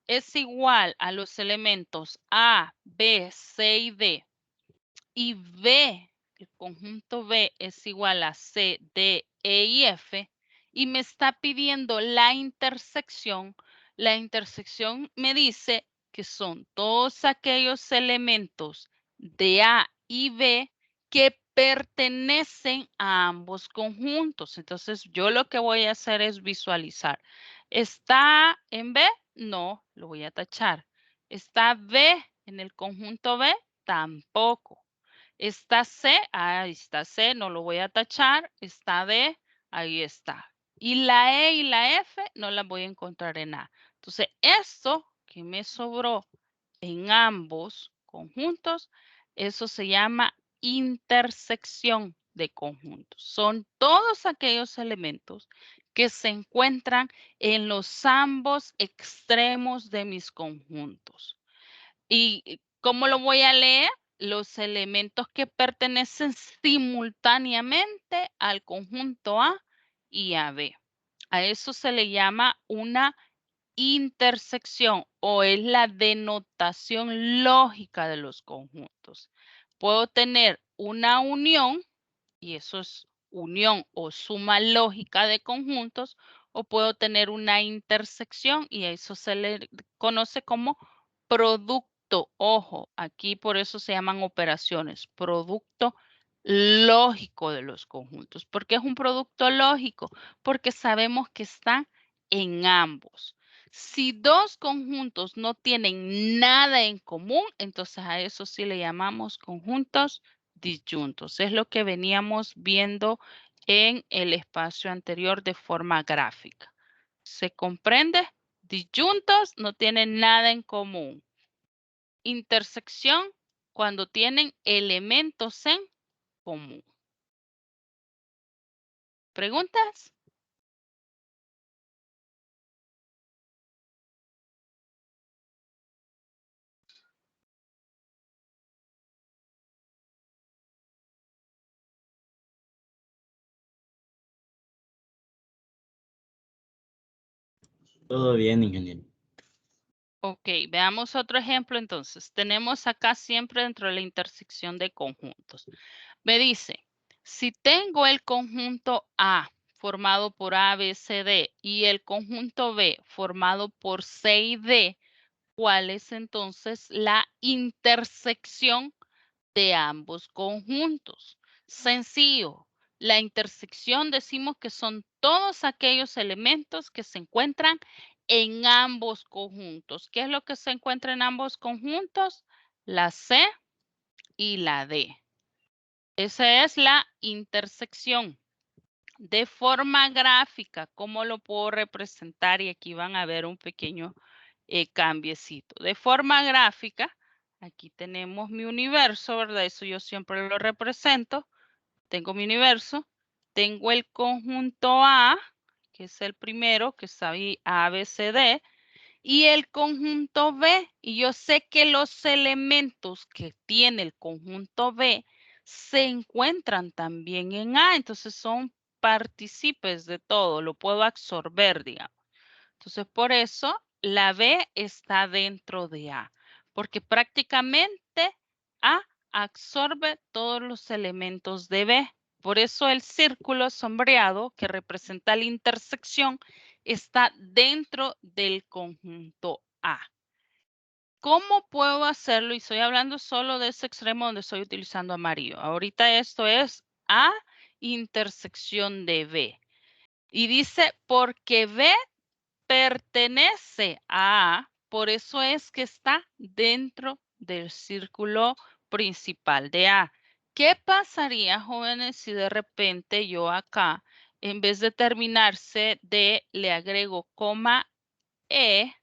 es igual a los elementos A, B, C y D y B, el conjunto B es igual a C, D, E y F y me está pidiendo la intersección me dice que son todos aquellos elementos de A y B que pertenecen a ambos conjuntos. Entonces yo lo que voy a hacer es visualizar. ¿Está en B? No, lo voy a tachar. ¿Está B en el conjunto B? Tampoco. ¿Está C? Ahí está C, no lo voy a tachar. ¿Está D? Ahí está. Y la E y la F no las voy a encontrar en A. Entonces, esto que me sobró en ambos conjuntos, eso se llama intersección de conjuntos. Son todos aquellos elementos que se encuentran en los ambos extremos de mis conjuntos. ¿Y cómo lo voy a leer? Los elementos que pertenecen simultáneamente al conjunto A y a B. A eso se le llama una intersección o es la denotación lógica de los conjuntos. Puedo tener una unión, y eso es unión o suma lógica de conjuntos, o puedo tener una intersección y a eso se le conoce como producto. Ojo, aquí por eso se llaman operaciones, producto lógico de los conjuntos. ¿Por qué es un producto lógico? Porque sabemos que están en ambos. Si dos conjuntos no tienen nada en común, entonces a eso sí le llamamos conjuntos disyuntos. Es lo que veníamos viendo en el espacio anterior de forma gráfica. ¿Se comprende? Disyuntos no tienen nada en común. Intersección cuando tienen elementos en común. ¿Preguntas? Todo bien, ingeniero. Ok, veamos otro ejemplo entonces. Tenemos acá siempre dentro de la intersección de conjuntos. Me dice, si tengo el conjunto A formado por A, B, C, D y el conjunto B formado por C y D, ¿cuál es entonces la intersección de ambos conjuntos? Sencillo. La intersección decimos que son todos aquellos elementos que se encuentran en ambos conjuntos. ¿Qué es lo que se encuentra en ambos conjuntos? La C y la D. Esa es la intersección. De forma gráfica, ¿cómo lo puedo representar? Y aquí van a ver un pequeño cambiecito. De forma gráfica, aquí tenemos mi universo, ¿verdad? Eso yo siempre lo represento. Tengo mi universo. Tengo el conjunto A, que es el primero, que está ahí A, B, C, D. Y el conjunto B, y yo sé que los elementos que tiene el conjunto B se encuentran también en A, entonces son partícipes de todo, lo puedo absorber, digamos. Entonces, por eso la B está dentro de A, porque prácticamente A absorbe todos los elementos de B. Por eso el círculo sombreado que representa la intersección está dentro del conjunto A. ¿Cómo puedo hacerlo? Y estoy hablando solo de ese extremo donde estoy utilizando amarillo. Ahorita esto es A intersección de B. Y dice, porque B pertenece a A, por eso es que está dentro del círculo principal de A. ¿Qué pasaría, jóvenes, si de repente yo acá, en vez de terminarse de, le agrego coma E?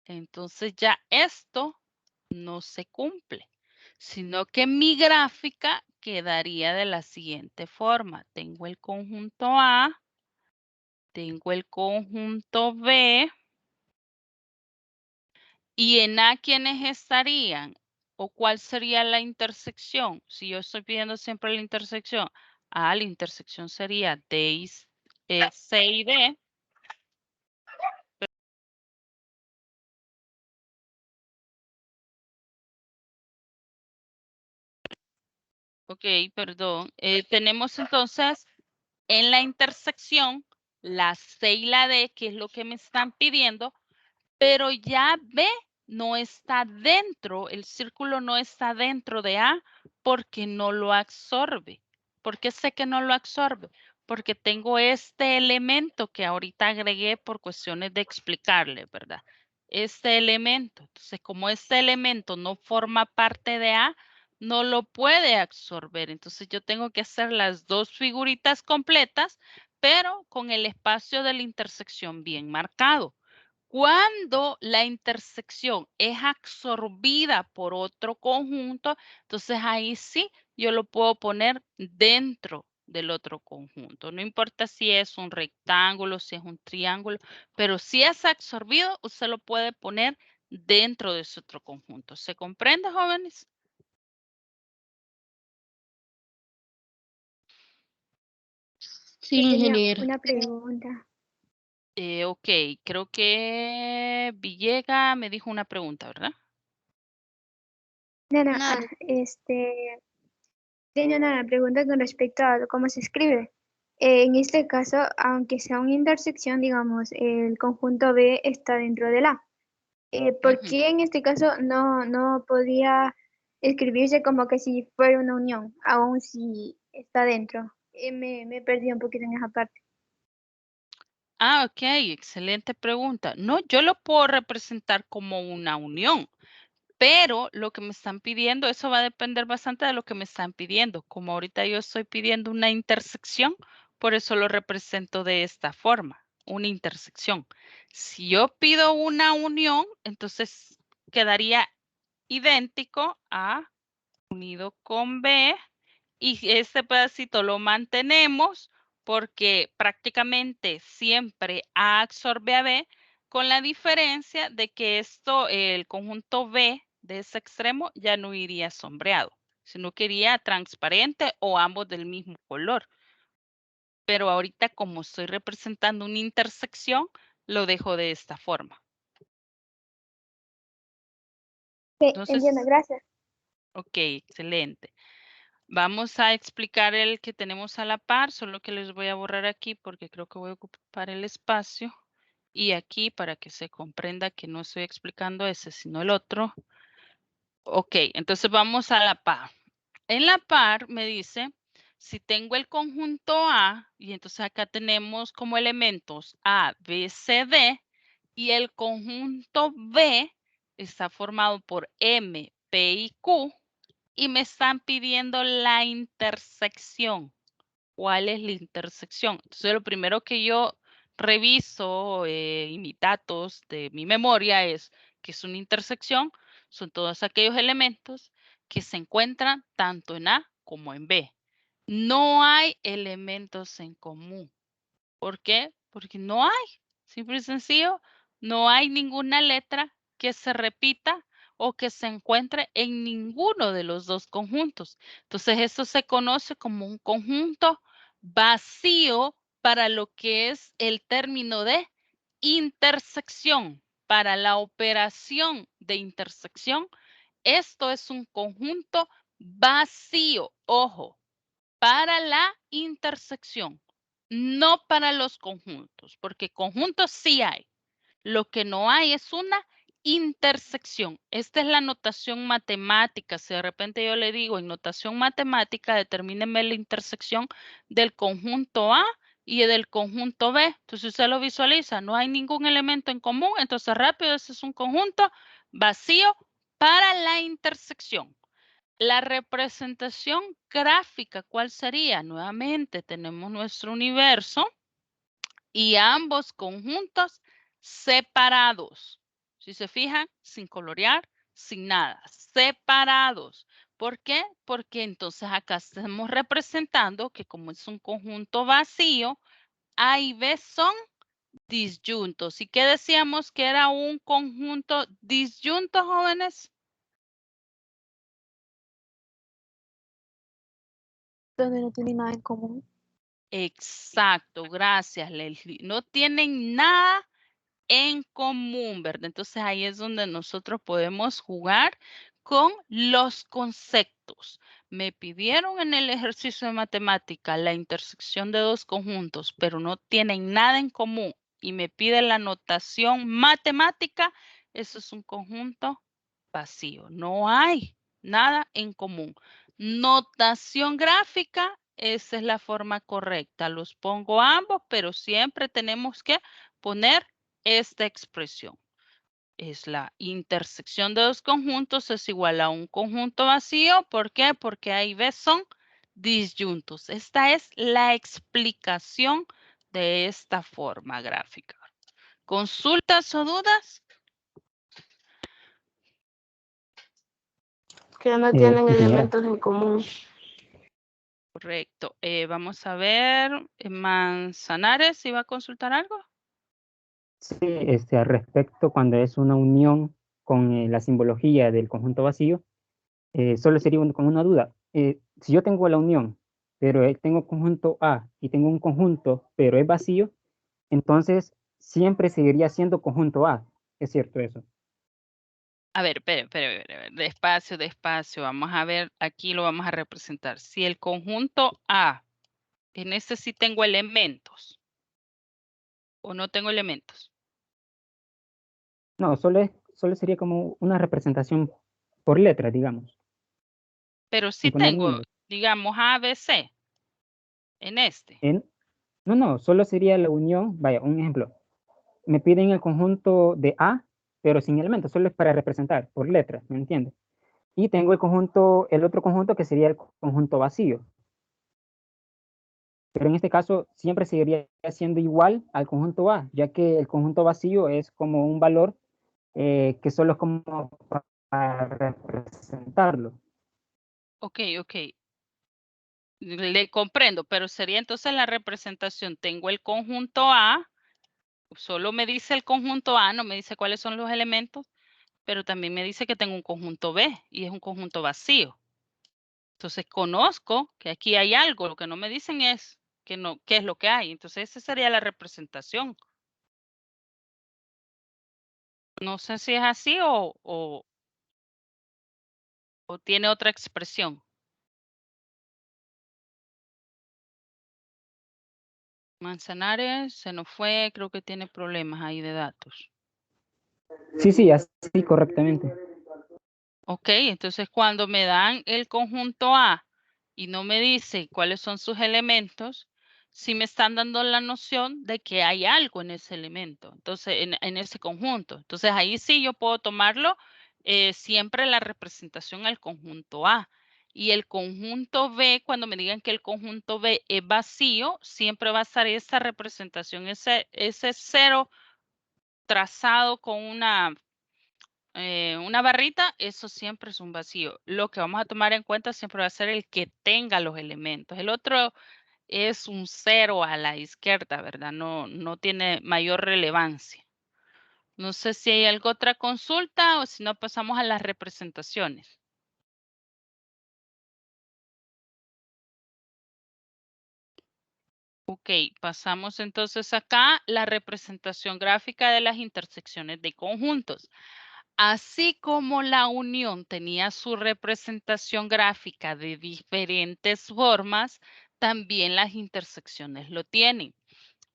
Entonces ya esto no se cumple, sino que mi gráfica quedaría de la siguiente forma. Tengo el conjunto A, tengo el conjunto B, y en A, ¿quiénes estarían? ¿O cuál sería la intersección? Si yo estoy pidiendo siempre la intersección, la intersección sería D y C y D. Ok, perdón. Tenemos entonces en la intersección la C y la D, que es lo que me están pidiendo, pero ya B no está dentro, el círculo no está dentro de A porque no lo absorbe. ¿Por qué sé que no lo absorbe? Porque tengo este elemento que ahorita agregué por cuestiones de explicarle, ¿verdad? Este elemento. Entonces, como este elemento no forma parte de A, no lo puede absorber. Entonces yo tengo que hacer las dos figuritas completas, pero con el espacio de la intersección bien marcado. Cuando la intersección es absorbida por otro conjunto, entonces ahí sí yo lo puedo poner dentro del otro conjunto. No importa si es un rectángulo, si es un triángulo, pero si es absorbido, usted lo puede poner dentro de ese otro conjunto. ¿Se comprende, jóvenes? Sí, Tenía ingeniero. una pregunta. Ok, creo que Villega me dijo una pregunta, ¿verdad? No, no, Una- tenía una pregunta con respecto a cómo se escribe. En este caso, aunque sea una intersección, digamos, el conjunto B está dentro del A. ¿Por Ujú. qué en este caso no podía escribirse como que si fuera una unión, aun si está dentro? Me perdí un poquito en esa parte. Ah, ok, excelente pregunta. No, yo lo puedo representar como una unión, pero lo que me están pidiendo, eso va a depender bastante de lo que me están pidiendo. Como ahorita yo estoy pidiendo una intersección, por eso lo represento de esta forma, una intersección. Si yo pido una unión, entonces quedaría idéntico a unido con B y este pedacito lo mantenemos porque prácticamente siempre A absorbe a B, con la diferencia de que esto, el conjunto B de ese extremo ya no iría sombreado, sino que iría transparente o ambos del mismo color. Pero ahorita como estoy representando una intersección, lo dejo de esta forma. Sí, Entonces, entiendo, gracias. ok, excelente. Vamos a explicar el que tenemos a la par, solo que les voy a borrar aquí porque creo que voy a ocupar el espacio. Y aquí para que se comprenda que no estoy explicando ese, sino el otro. Ok, entonces vamos a la par. En la par me dice, si tengo el conjunto A, y entonces acá tenemos como elementos A, B, C, D, y el conjunto B está formado por M, P y Q, y me están pidiendo la intersección. ¿Cuál es la intersección? Entonces, lo primero que yo reviso en mis datos de mi memoria es que es una intersección, son todos aquellos elementos que se encuentran tanto en A como en B. No hay elementos en común. ¿Por qué? Porque no hay, simple y sencillo, no hay ninguna letra que se repita o que se encuentre en ninguno de los dos conjuntos. Entonces, esto se conoce como un conjunto vacío para lo que es el término de intersección. Para la operación de intersección, esto es un conjunto vacío. Ojo, para la intersección, no para los conjuntos, porque conjuntos sí hay. Lo que no hay es una intersección. Esta es la notación matemática. Si de repente yo le digo en notación matemática, determíneme la intersección del conjunto A y del conjunto B. Entonces usted lo visualiza, no hay ningún elemento en común, entonces rápido, ese es un conjunto vacío para la intersección. La representación gráfica, ¿cuál sería? Nuevamente tenemos nuestro universo y ambos conjuntos separados. Si se fijan, sin colorear, sin nada, separados. ¿Por qué? Porque entonces acá estamos representando que como es un conjunto vacío, A y B son disyuntos. ¿Y qué decíamos que era un conjunto disyunto, jóvenes? Donde no tiene nada en común. Exacto, gracias, Leslie. No tienen nada en común, ¿verdad? Entonces ahí es donde nosotros podemos jugar con los conceptos. Me pidieron en el ejercicio de matemática la intersección de dos conjuntos, pero no tienen nada en común y me pide la notación matemática, eso es un conjunto vacío. No hay nada en común. Notación gráfica, esa es la forma correcta. Los pongo ambos, pero siempre tenemos que poner esta expresión. es la intersección de dos conjuntos es igual a un conjunto vacío. ¿Por qué? Porque A y B son disyuntos. Esta es la explicación de esta forma gráfica. ¿Consultas o dudas? Que no tienen sí, señora. elementos en común. Correcto. Vamos a ver. Manzanares, ¿iba a consultar algo? Sí, al respecto, cuando es una unión con la simbología del conjunto vacío, solo sería con una duda. Si yo tengo la unión, pero tengo conjunto A y tengo un conjunto, pero es vacío, entonces siempre seguiría siendo conjunto A. ¿Es cierto eso? A ver, espere, despacio, despacio. Vamos a ver, aquí lo vamos a representar. Si el conjunto A, en este sí tengo elementos, o no tengo elementos. No, solo sería como una representación por letra, digamos. Pero sí sin poner tengo, números. digamos, A, B, C, en este. No, solo sería la unión. Vaya, un ejemplo. Me piden el conjunto de A, pero sin elementos, solo es para representar por letra, ¿me entiendes? Y tengo el otro conjunto que sería el conjunto vacío. Pero en este caso siempre seguiría siendo igual al conjunto A, ya que el conjunto vacío es como un valor que solo es como para representarlo. Ok. Le comprendo, pero sería entonces la representación. Tengo el conjunto A, solo me dice el conjunto A, no me dice cuáles son los elementos, pero también me dice que tengo un conjunto B y es un conjunto vacío. Entonces conozco que aquí hay algo, lo que no me dicen es que no, qué es lo que hay. Entonces esa sería la representación. No sé si es así o tiene otra expresión. Manzanares se nos fue, creo que tiene problemas ahí de datos. Sí, así correctamente. Ok, entonces cuando me dan el conjunto A y no me dice cuáles son sus elementos, sí me están dando la noción de que hay algo en ese elemento, entonces en ese conjunto. Entonces ahí sí yo puedo tomarlo siempre la representación al conjunto A. Y el conjunto B, cuando me digan que el conjunto B es vacío, siempre va a estar esa representación, ese cero trazado con una barrita, eso siempre es un vacío. Lo que vamos a tomar en cuenta siempre va a ser el que tenga los elementos. El otro es un 0 a la izquierda, ¿verdad? No tiene mayor relevancia. No sé si hay alguna otra consulta o si no pasamos a las representaciones. Ok, pasamos entonces acá la representación gráfica de las intersecciones de conjuntos. Así como la unión tenía su representación gráfica de diferentes formas, también las intersecciones lo tienen.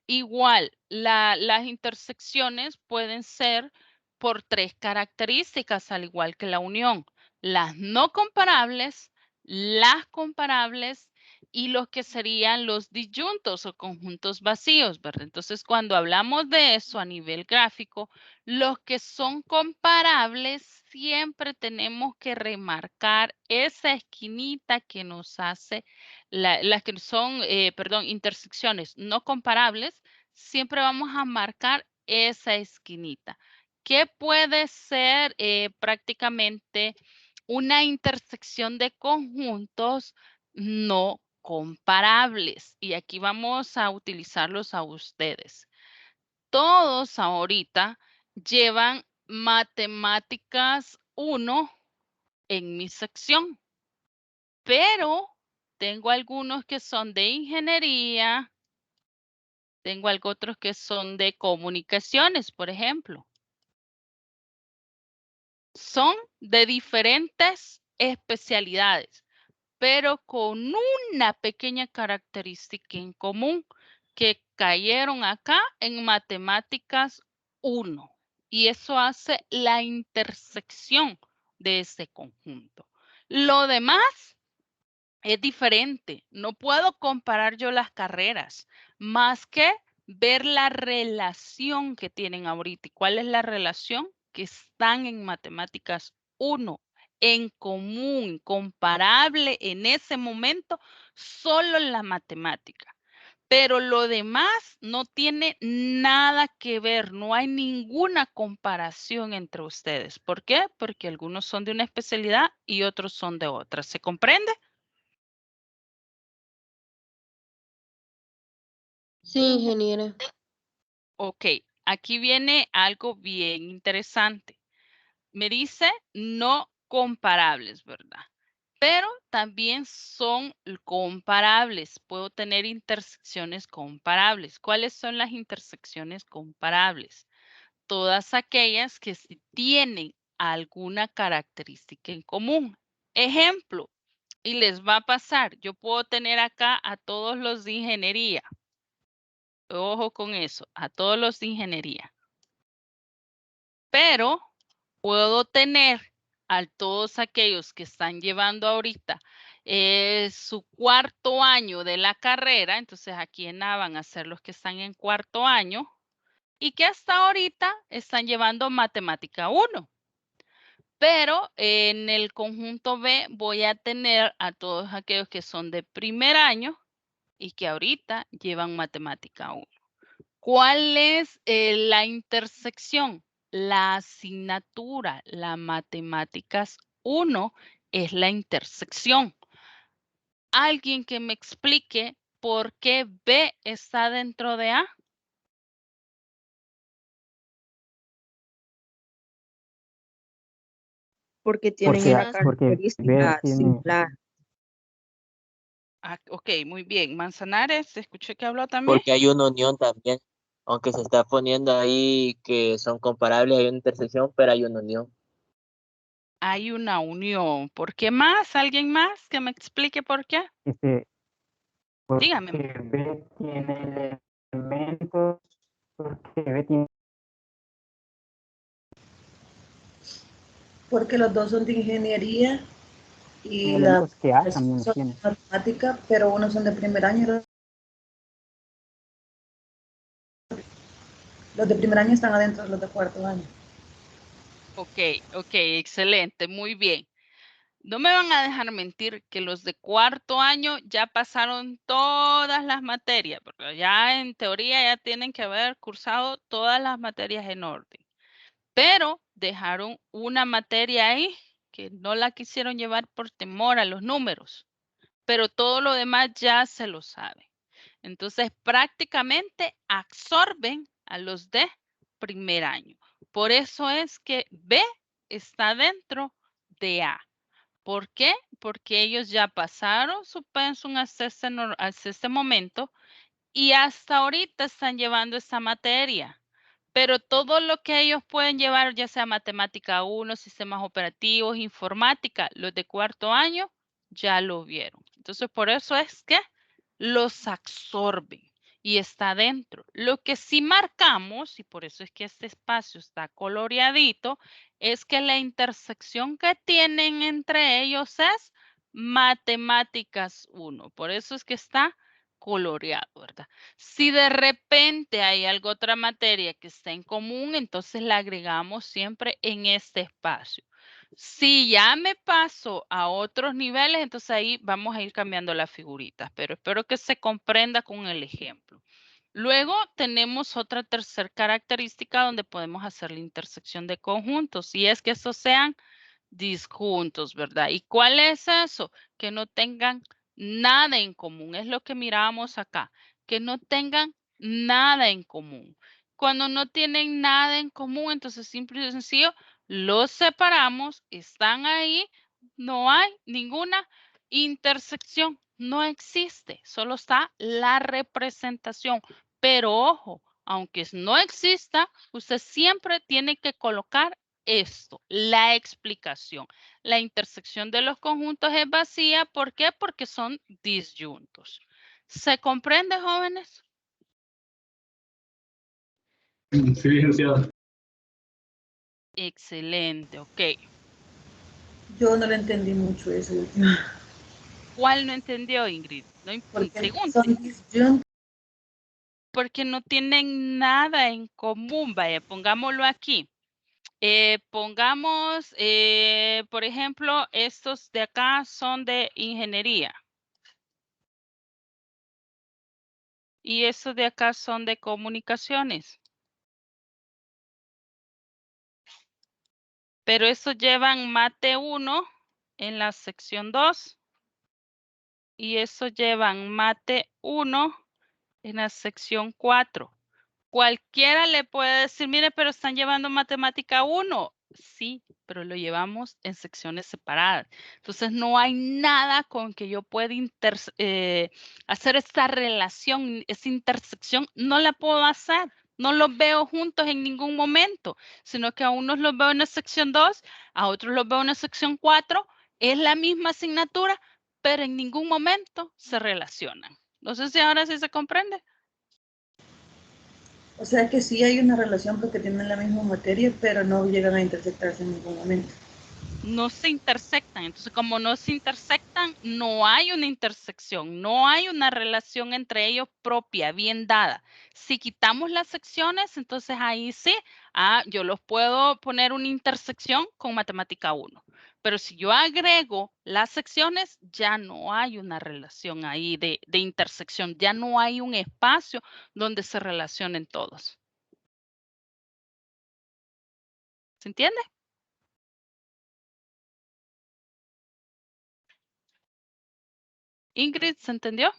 Igual, las intersecciones pueden ser por 3 características, al igual que la unión. Las no comparables, las comparables y los que serían los disyuntos o conjuntos vacíos, ¿verdad? Entonces, cuando hablamos de eso a nivel gráfico, los que son comparables siempre tenemos que remarcar esa esquinita que nos hace las que son, intersecciones no comparables, siempre vamos a marcar esa esquinita, que puede ser prácticamente una intersección de conjuntos no comparables. Y aquí vamos a utilizarlos a ustedes. Todos ahorita llevan matemáticas 1 en mi sección, pero tengo algunos que son de ingeniería, tengo otros que son de comunicaciones, por ejemplo. Son de diferentes especialidades, pero con una pequeña característica en común, que cayeron acá en matemáticas 1. Y eso hace la intersección de ese conjunto. Lo demás es diferente. No puedo comparar yo las carreras, más que ver la relación que tienen ahorita. ¿Y cuál es la relación? que están en matemáticas 1 en común, comparable en ese momento, solo la matemática. Pero lo demás no tiene nada que ver, no hay ninguna comparación entre ustedes. ¿Por qué? Porque algunos son de una especialidad y otros son de otra. ¿Se comprende? Sí, ingeniera. Ok, aquí viene algo bien interesante. Me dice no comparables, ¿verdad? Pero también son comparables. Puedo tener intersecciones comparables. ¿Cuáles son las intersecciones comparables? Todas aquellas que sí tienen alguna característica en común. Ejemplo, y les va a pasar, yo puedo tener acá a todos los de ingeniería. Ojo con eso, a todos los de ingeniería. Pero puedo tener a todos aquellos que están llevando ahorita su cuarto año de la carrera, entonces aquí en A van a ser los que están en cuarto año y que hasta ahorita están llevando matemática 1. Pero en el conjunto B voy a tener a todos aquellos que son de primer año y que ahorita llevan matemática 1. ¿Cuál es la intersección? La asignatura, la matemáticas 1 es la intersección. ¿Alguien que me explique por qué B está dentro de A? Porque tienen Porque, una porque B característica tiene, similar. Ah, ok, muy bien. Manzanares, escuché que habló también. Porque hay una unión también. Aunque se está poniendo ahí que son comparables, hay una intersección, pero hay una unión. Hay una unión. ¿Por qué más? ¿Alguien más que me explique por qué? porque Dígame. B tiene elementos, porque B tiene Porque los dos son de ingeniería y elementos que A las también son tiene. de matemática, pero unos son de primer año y los de primer año están adentro de los de cuarto año. Ok, excelente, muy bien. No me van a dejar mentir que los de cuarto año ya pasaron todas las materias, porque ya en teoría ya tienen que haber cursado todas las materias en orden. Pero dejaron una materia ahí que no la quisieron llevar por temor a los números, pero todo lo demás ya se lo saben. Entonces, prácticamente absorben a los de primer año. Por eso es que B está dentro de A. ¿Por qué? Porque ellos ya pasaron su pensum hasta este momento y hasta ahorita están llevando esta materia. Pero todo lo que ellos pueden llevar, ya sea matemática 1, sistemas operativos, informática, los de cuarto año, ya lo vieron. Entonces, por eso es que los absorben y está dentro. Lo que sí marcamos, y por eso es que este espacio está coloreadito, es que la intersección que tienen entre ellos es matemáticas 1. Por eso es que está coloreado, ¿verdad? Si de repente hay algo otra materia que está en común, entonces la agregamos siempre en este espacio. Si ya me paso a otros niveles, entonces ahí vamos a ir cambiando las figuritas, pero espero que se comprenda con el ejemplo. Luego tenemos otra tercera característica donde podemos hacer la intersección de conjuntos y es que estos sean disjuntos, ¿verdad? ¿Y cuál es eso? Que no tengan nada en común. Es lo que mirábamos acá, que no tengan nada en común. Cuando no tienen nada en común, entonces simple y sencillo, los separamos, están ahí, no hay ninguna intersección, no existe, solo está la representación. Pero ojo, aunque no exista, usted siempre tiene que colocar esto, la explicación. La intersección de los conjuntos es vacía, ¿por qué? Porque son disyuntos. ¿Se comprende, jóvenes? Sí, licenciada. Excelente, ok. Yo no le entendí mucho eso. ¿Cuál no entendió, Ingrid? No, Porque pregunte. son disyuntos. Porque no tienen nada en común, vaya, pongámoslo aquí. Pongamos, por ejemplo, estos de acá son de ingeniería. Y estos de acá son de comunicaciones. Pero estos llevan mate 1 en la sección 2. Y estos llevan mate 1 en la sección 4. Cualquiera le puede decir, mire, pero están llevando matemática 1. Sí, pero lo llevamos en secciones separadas. Entonces, no hay nada con que yo pueda hacer esta relación, esa intersección, no la puedo hacer. No los veo juntos en ningún momento, sino que a unos los veo en la sección 2, a otros los veo en la sección 4. Es la misma asignatura, pero en ningún momento se relacionan. No sé si ahora sí se comprende. O sea que sí hay una relación porque tienen la misma materia, pero no llegan a intersectarse en ningún momento. No se intersectan. Entonces, como no se intersectan, no hay una intersección, no hay una relación entre ellos propia, bien dada. Si quitamos las secciones, entonces ahí sí, yo los puedo poner una intersección con matemática 1. Pero si yo agrego las secciones, ya no hay una relación ahí de intersección, ya no hay un espacio donde se relacionen todos. ¿Se entiende? Ingrid, ¿se entendió?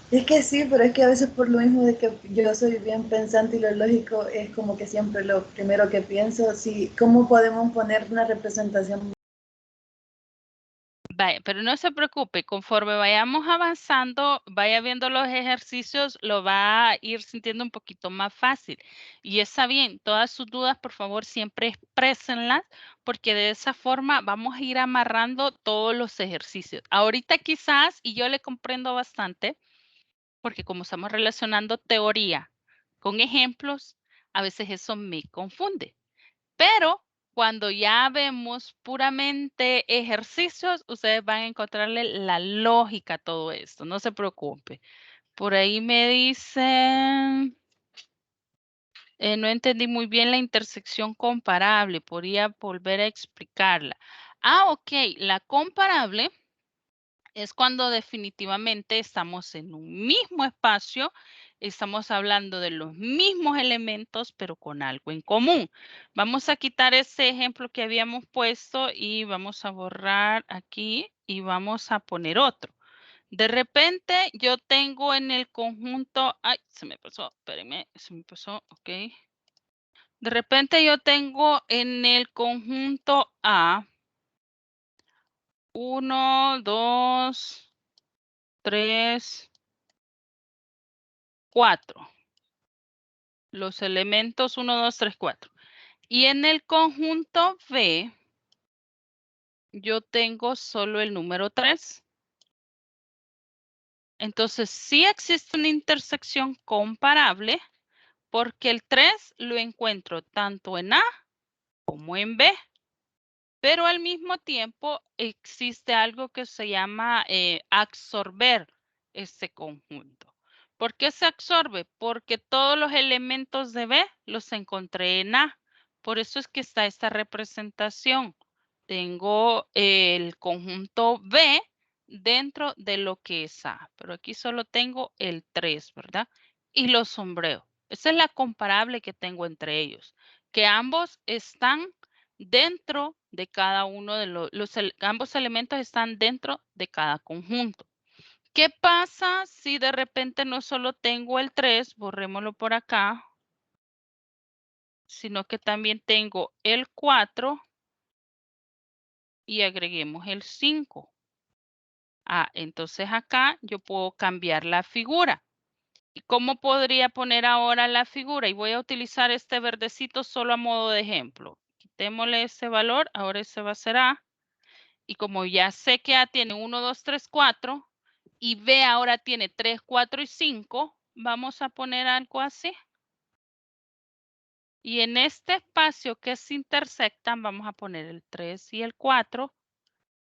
Es que sí, pero es que a veces por lo mismo de que yo soy bien pensante y lo lógico es como que siempre lo primero que pienso, sí, ¿cómo podemos poner una representación? Vaya, pero no se preocupe, conforme vayamos avanzando, vaya viendo los ejercicios, lo va a ir sintiendo un poquito más fácil. Y está bien, todas sus dudas, por favor, siempre exprésenlas, porque de esa forma vamos a ir amarrando todos los ejercicios. Ahorita quizás, y yo le comprendo bastante, porque como estamos relacionando teoría con ejemplos, a veces eso me confunde. Pero cuando ya vemos puramente ejercicios, ustedes van a encontrarle la lógica a todo esto. No se preocupe. Por ahí me dicen, no entendí muy bien la intersección comparable. Podría volver a explicarla. Ok. La comparable es cuando definitivamente estamos en un mismo espacio, estamos hablando de los mismos elementos, pero con algo en común. Vamos a quitar ese ejemplo que habíamos puesto y vamos a borrar aquí y vamos a poner otro. De repente yo tengo en el conjunto, ay, se me pasó, espérenme, se me pasó, ok. De repente yo tengo en el conjunto A 1, 2, 3, 4. Los elementos 1, 2, 3, 4. Y en el conjunto B, yo tengo solo el número 3. Entonces, sí existe una intersección comparable porque el 3 lo encuentro tanto en A como en B. Pero al mismo tiempo existe algo que se llama absorber este conjunto. ¿Por qué se absorbe? Porque todos los elementos de B los encontré en A. Por eso es que está esta representación. Tengo el conjunto B dentro de lo que es A. Pero aquí solo tengo el 3, ¿verdad? Y los sombreo. Esa es la comparable que tengo entre ellos. Que ambos están dentro de cada uno de ambos elementos están dentro de cada conjunto. ¿Qué pasa si de repente no solo tengo el 3, borrémoslo por acá, sino que también tengo el 4 y agreguemos el 5? Entonces acá yo puedo cambiar la figura. ¿Y cómo podría poner ahora la figura? Y voy a utilizar este verdecito solo a modo de ejemplo. Quitémosle ese valor, ahora ese va a ser A. Y como ya sé que A tiene 1, 2, 3, 4 y B ahora tiene 3, 4 y 5, vamos a poner algo así. Y en este espacio que se intersectan vamos a poner el 3 y el 4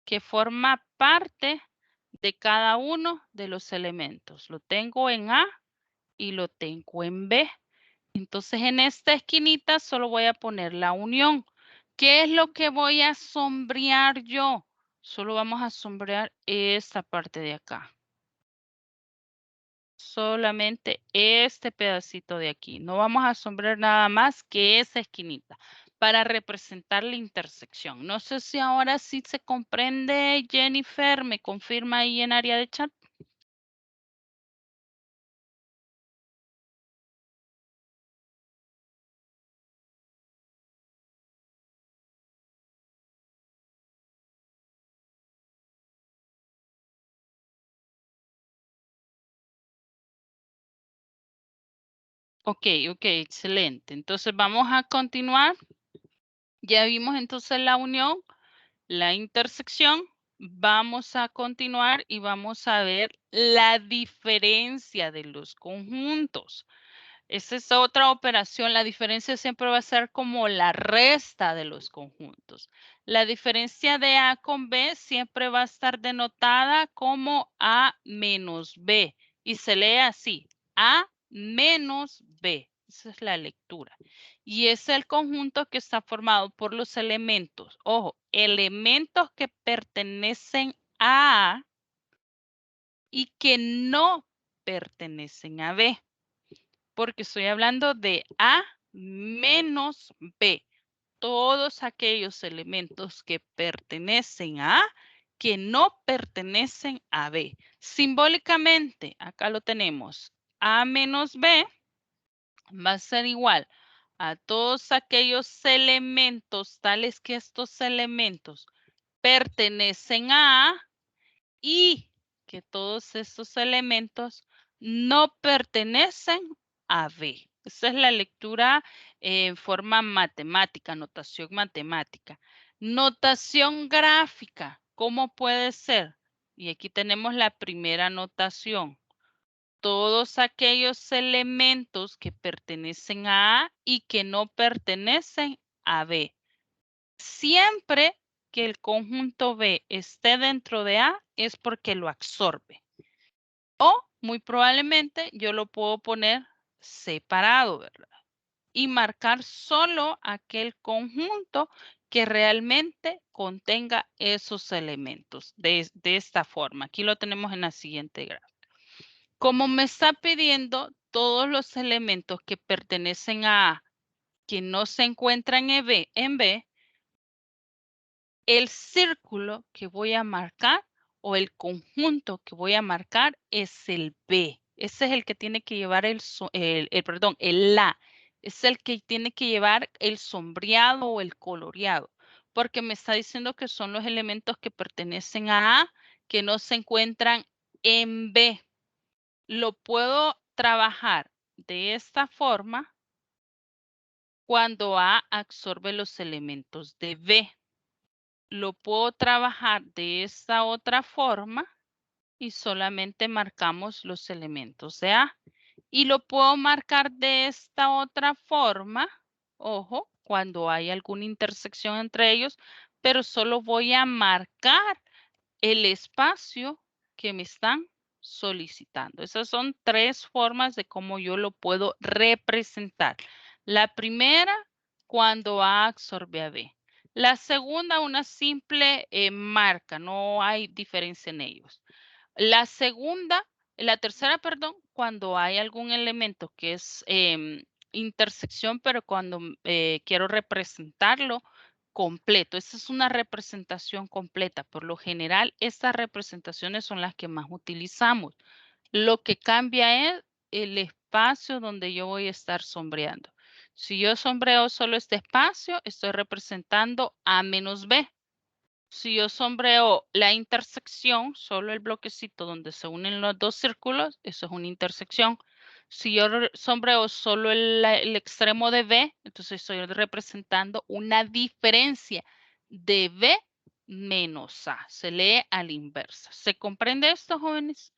que forma parte de cada uno de los elementos. Lo tengo en A y lo tengo en B. Entonces, en esta esquinita solo voy a poner la unión. ¿Qué es lo que voy a sombrear yo? Solo vamos a sombrear esta parte de acá. Solamente este pedacito de aquí. No vamos a sombrear nada más que esa esquinita para representar la intersección. No sé si ahora sí se comprende, Jennifer. ¿Me confirma ahí en área de chat? Ok, excelente. Entonces vamos a continuar. Ya vimos entonces la unión, la intersección. Vamos a continuar y vamos a ver la diferencia de los conjuntos. Esa es otra operación. La diferencia siempre va a ser como la resta de los conjuntos. La diferencia de A con B siempre va a estar denotada como A menos B. Y se lee así, A menos B. Esa es la lectura. Y es el conjunto que está formado por los elementos. Ojo, elementos que pertenecen a A y que no pertenecen a B. Porque estoy hablando de A menos B. Todos aquellos elementos que pertenecen a A que no pertenecen a B. Simbólicamente, acá lo tenemos. A menos B va a ser igual a todos aquellos elementos, tales que estos elementos pertenecen a A y que todos estos elementos no pertenecen a B. Esa es la lectura en forma matemática, notación matemática. Notación gráfica, ¿cómo puede ser? Y aquí tenemos la primera notación. Todos aquellos elementos que pertenecen a A y que no pertenecen a B. Siempre que el conjunto B esté dentro de A es porque lo absorbe. O muy probablemente yo lo puedo poner separado, ¿verdad? Y marcar solo aquel conjunto que realmente contenga esos elementos de esta forma. Aquí lo tenemos en la siguiente gráfica. Como me está pidiendo todos los elementos que pertenecen a A que no se encuentran en B, el círculo que voy a marcar o el conjunto que voy a marcar es el B. Ese es el que tiene que llevar el la. Es el que tiene que llevar el sombreado o el coloreado. Porque me está diciendo que son los elementos que pertenecen a A que no se encuentran en B. Lo puedo trabajar de esta forma cuando A absorbe los elementos de B. Lo puedo trabajar de esta otra forma y solamente marcamos los elementos de A. Y lo puedo marcar de esta otra forma, ojo, cuando hay alguna intersección entre ellos, pero solo voy a marcar el espacio que me están solicitando. Esas son tres formas de cómo yo lo puedo representar. La primera, cuando A absorbe a B. La segunda, una simple marca, no hay diferencia en ellos. La tercera, perdón, cuando hay algún elemento que es intersección, pero cuando quiero representarlo completo. Esa es una representación completa. Por lo general, estas representaciones son las que más utilizamos. Lo que cambia es el espacio donde yo voy a estar sombreando. Si yo sombreo solo este espacio, estoy representando A menos B. Si yo sombreo la intersección, solo el bloquecito donde se unen los dos círculos, eso es una intersección. Si yo sombreo solo el extremo de B, entonces estoy representando una diferencia de B menos A. Se lee a la inversa. ¿Se comprende esto, jóvenes?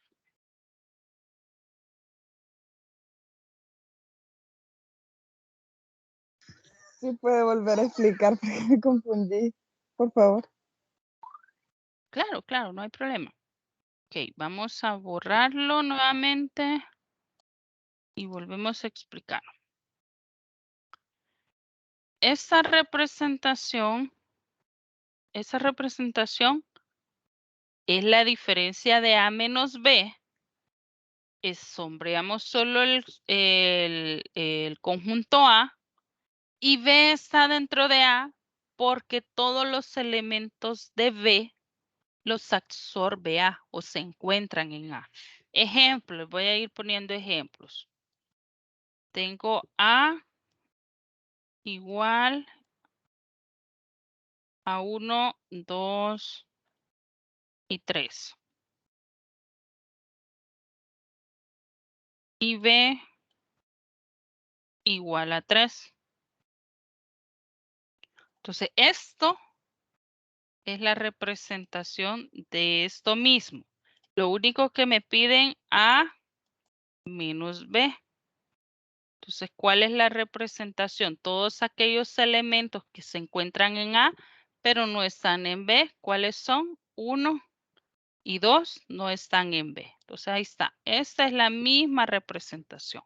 ¿Sí puede volver a explicar porque me confundí? Por favor. Claro, no hay problema. Ok, vamos a borrarlo nuevamente y volvemos a explicar. esa representación es la diferencia de A menos B. Sombreamos solo el conjunto A y B está dentro de A porque todos los elementos de B los absorbe A o se encuentran en A. Ejemplos, voy a ir poniendo ejemplos. Tengo A igual a 1, 2 y 3. Y B igual a 3. Entonces, esto es la representación de esto mismo. Lo único que me piden A menos B. Entonces, ¿cuál es la representación? Todos aquellos elementos que se encuentran en A, pero no están en B. ¿Cuáles son? 1 y 2 no están en B. Entonces, ahí está. Esta es la misma representación.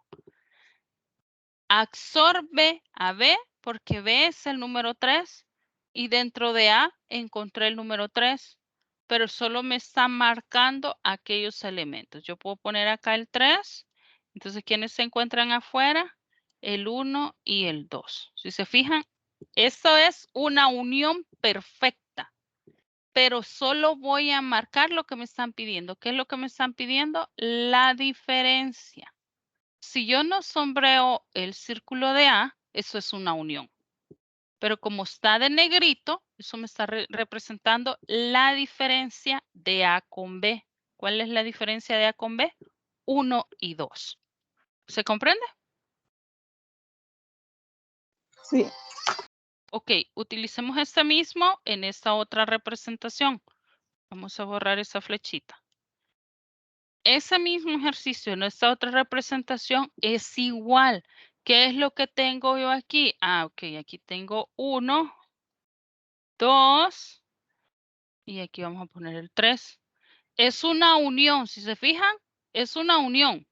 Absorbe a B porque B es el número 3 y dentro de A encontré el número 3, pero solo me está marcando aquellos elementos. Yo puedo poner acá el 3. Entonces, ¿quiénes se encuentran afuera? El 1 y el 2. Si se fijan, esto es una unión perfecta, pero solo voy a marcar lo que me están pidiendo. ¿Qué es lo que me están pidiendo? La diferencia. Si yo no sombreo el círculo de A, eso es una unión. Pero como está de negrito, eso me está representando la diferencia de A con B. ¿Cuál es la diferencia de A con B? 1 y 2. ¿Se comprende? Sí. Ok, utilicemos este mismo en esta otra representación. Vamos a borrar esa flechita. Ese mismo ejercicio en esta otra representación es igual. ¿Qué es lo que tengo yo aquí? Ah, ok, aquí tengo 1, 2 y aquí vamos a poner el 3. Es una unión, si se fijan, es una unión.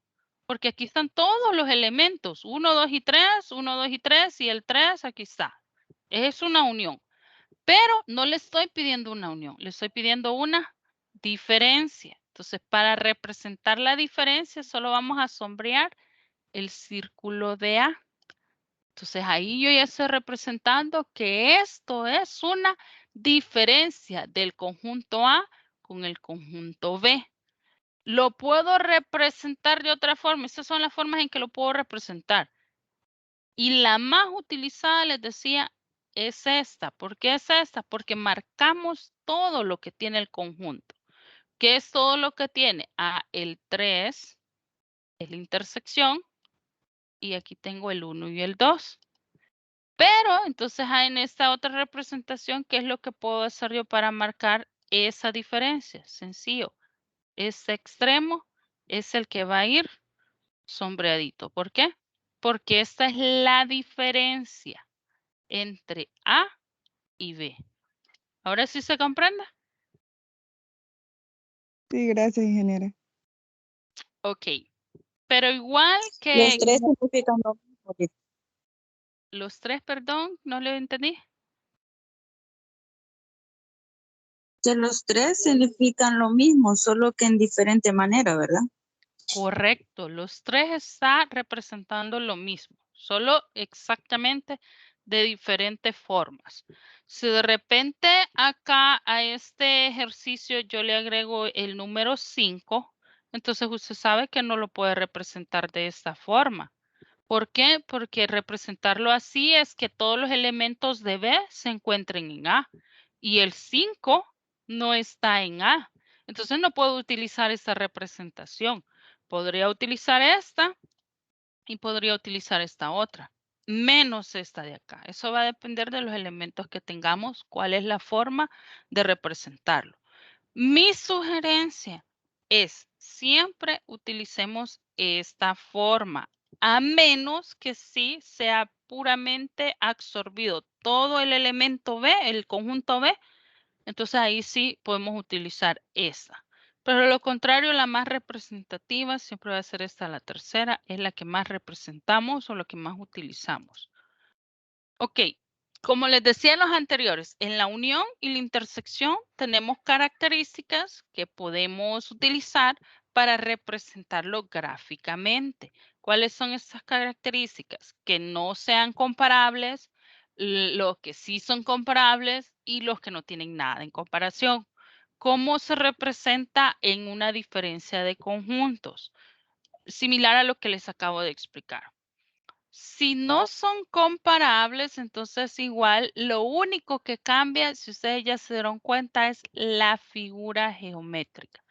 Porque aquí están todos los elementos. 1, 2 y 3, 1, 2 y 3 y el 3 aquí está. Es una unión. Pero no le estoy pidiendo una unión, le estoy pidiendo una diferencia. Entonces, para representar la diferencia, solo vamos a sombrear el círculo de A. Entonces, ahí yo ya estoy representando que esto es una diferencia del conjunto A con el conjunto B. Lo puedo representar de otra forma. Estas son las formas en que lo puedo representar. Y la más utilizada, les decía, es esta. ¿Por qué es esta? Porque marcamos todo lo que tiene el conjunto. ¿Qué es todo lo que tiene? El 3, es la intersección, y aquí tengo el 1 y el 2. Pero entonces en esta otra representación, ¿qué es lo que puedo hacer yo para marcar esa diferencia? Sencillo. Este extremo es el que va a ir sombreadito. ¿Por qué? Porque esta es la diferencia entre A y B. ¿Ahora sí se comprende? Sí, gracias, ingeniera. Ok. Pero igual Los que... tres significan lo mismo. Los tres, perdón, no le entendí. Que los tres significan lo mismo, solo que en diferente manera, ¿verdad? Correcto, los tres está representando lo mismo, solo exactamente de diferentes formas. Si de repente acá a este ejercicio yo le agrego el número 5, entonces usted sabe que no lo puede representar de esta forma. ¿Por qué? Porque representarlo así es que todos los elementos de B se encuentren en A y el 5 no está en A. Entonces no puedo utilizar esta representación. Podría utilizar esta y podría utilizar esta otra, menos esta de acá. Eso va a depender de los elementos que tengamos, cuál es la forma de representarlo. Mi sugerencia es siempre utilicemos esta forma, a menos que sí sea puramente absorbido todo el elemento B, el conjunto B, entonces ahí sí podemos utilizar esta. Pero lo contrario, la más representativa siempre va a ser esta, la tercera, es la que más representamos o lo que más utilizamos. Ok, Como les decía en los anteriores, en la unión y la intersección tenemos características que podemos utilizar para representarlo gráficamente. ¿Cuáles son estas características? Que no sean comparables, los que sí son comparables y los que no tienen nada en comparación. ¿Cómo se representa en una diferencia de conjuntos? Similar a lo que les acabo de explicar. Si no son comparables, entonces igual lo único que cambia, si ustedes ya se dieron cuenta, es la figura geométrica.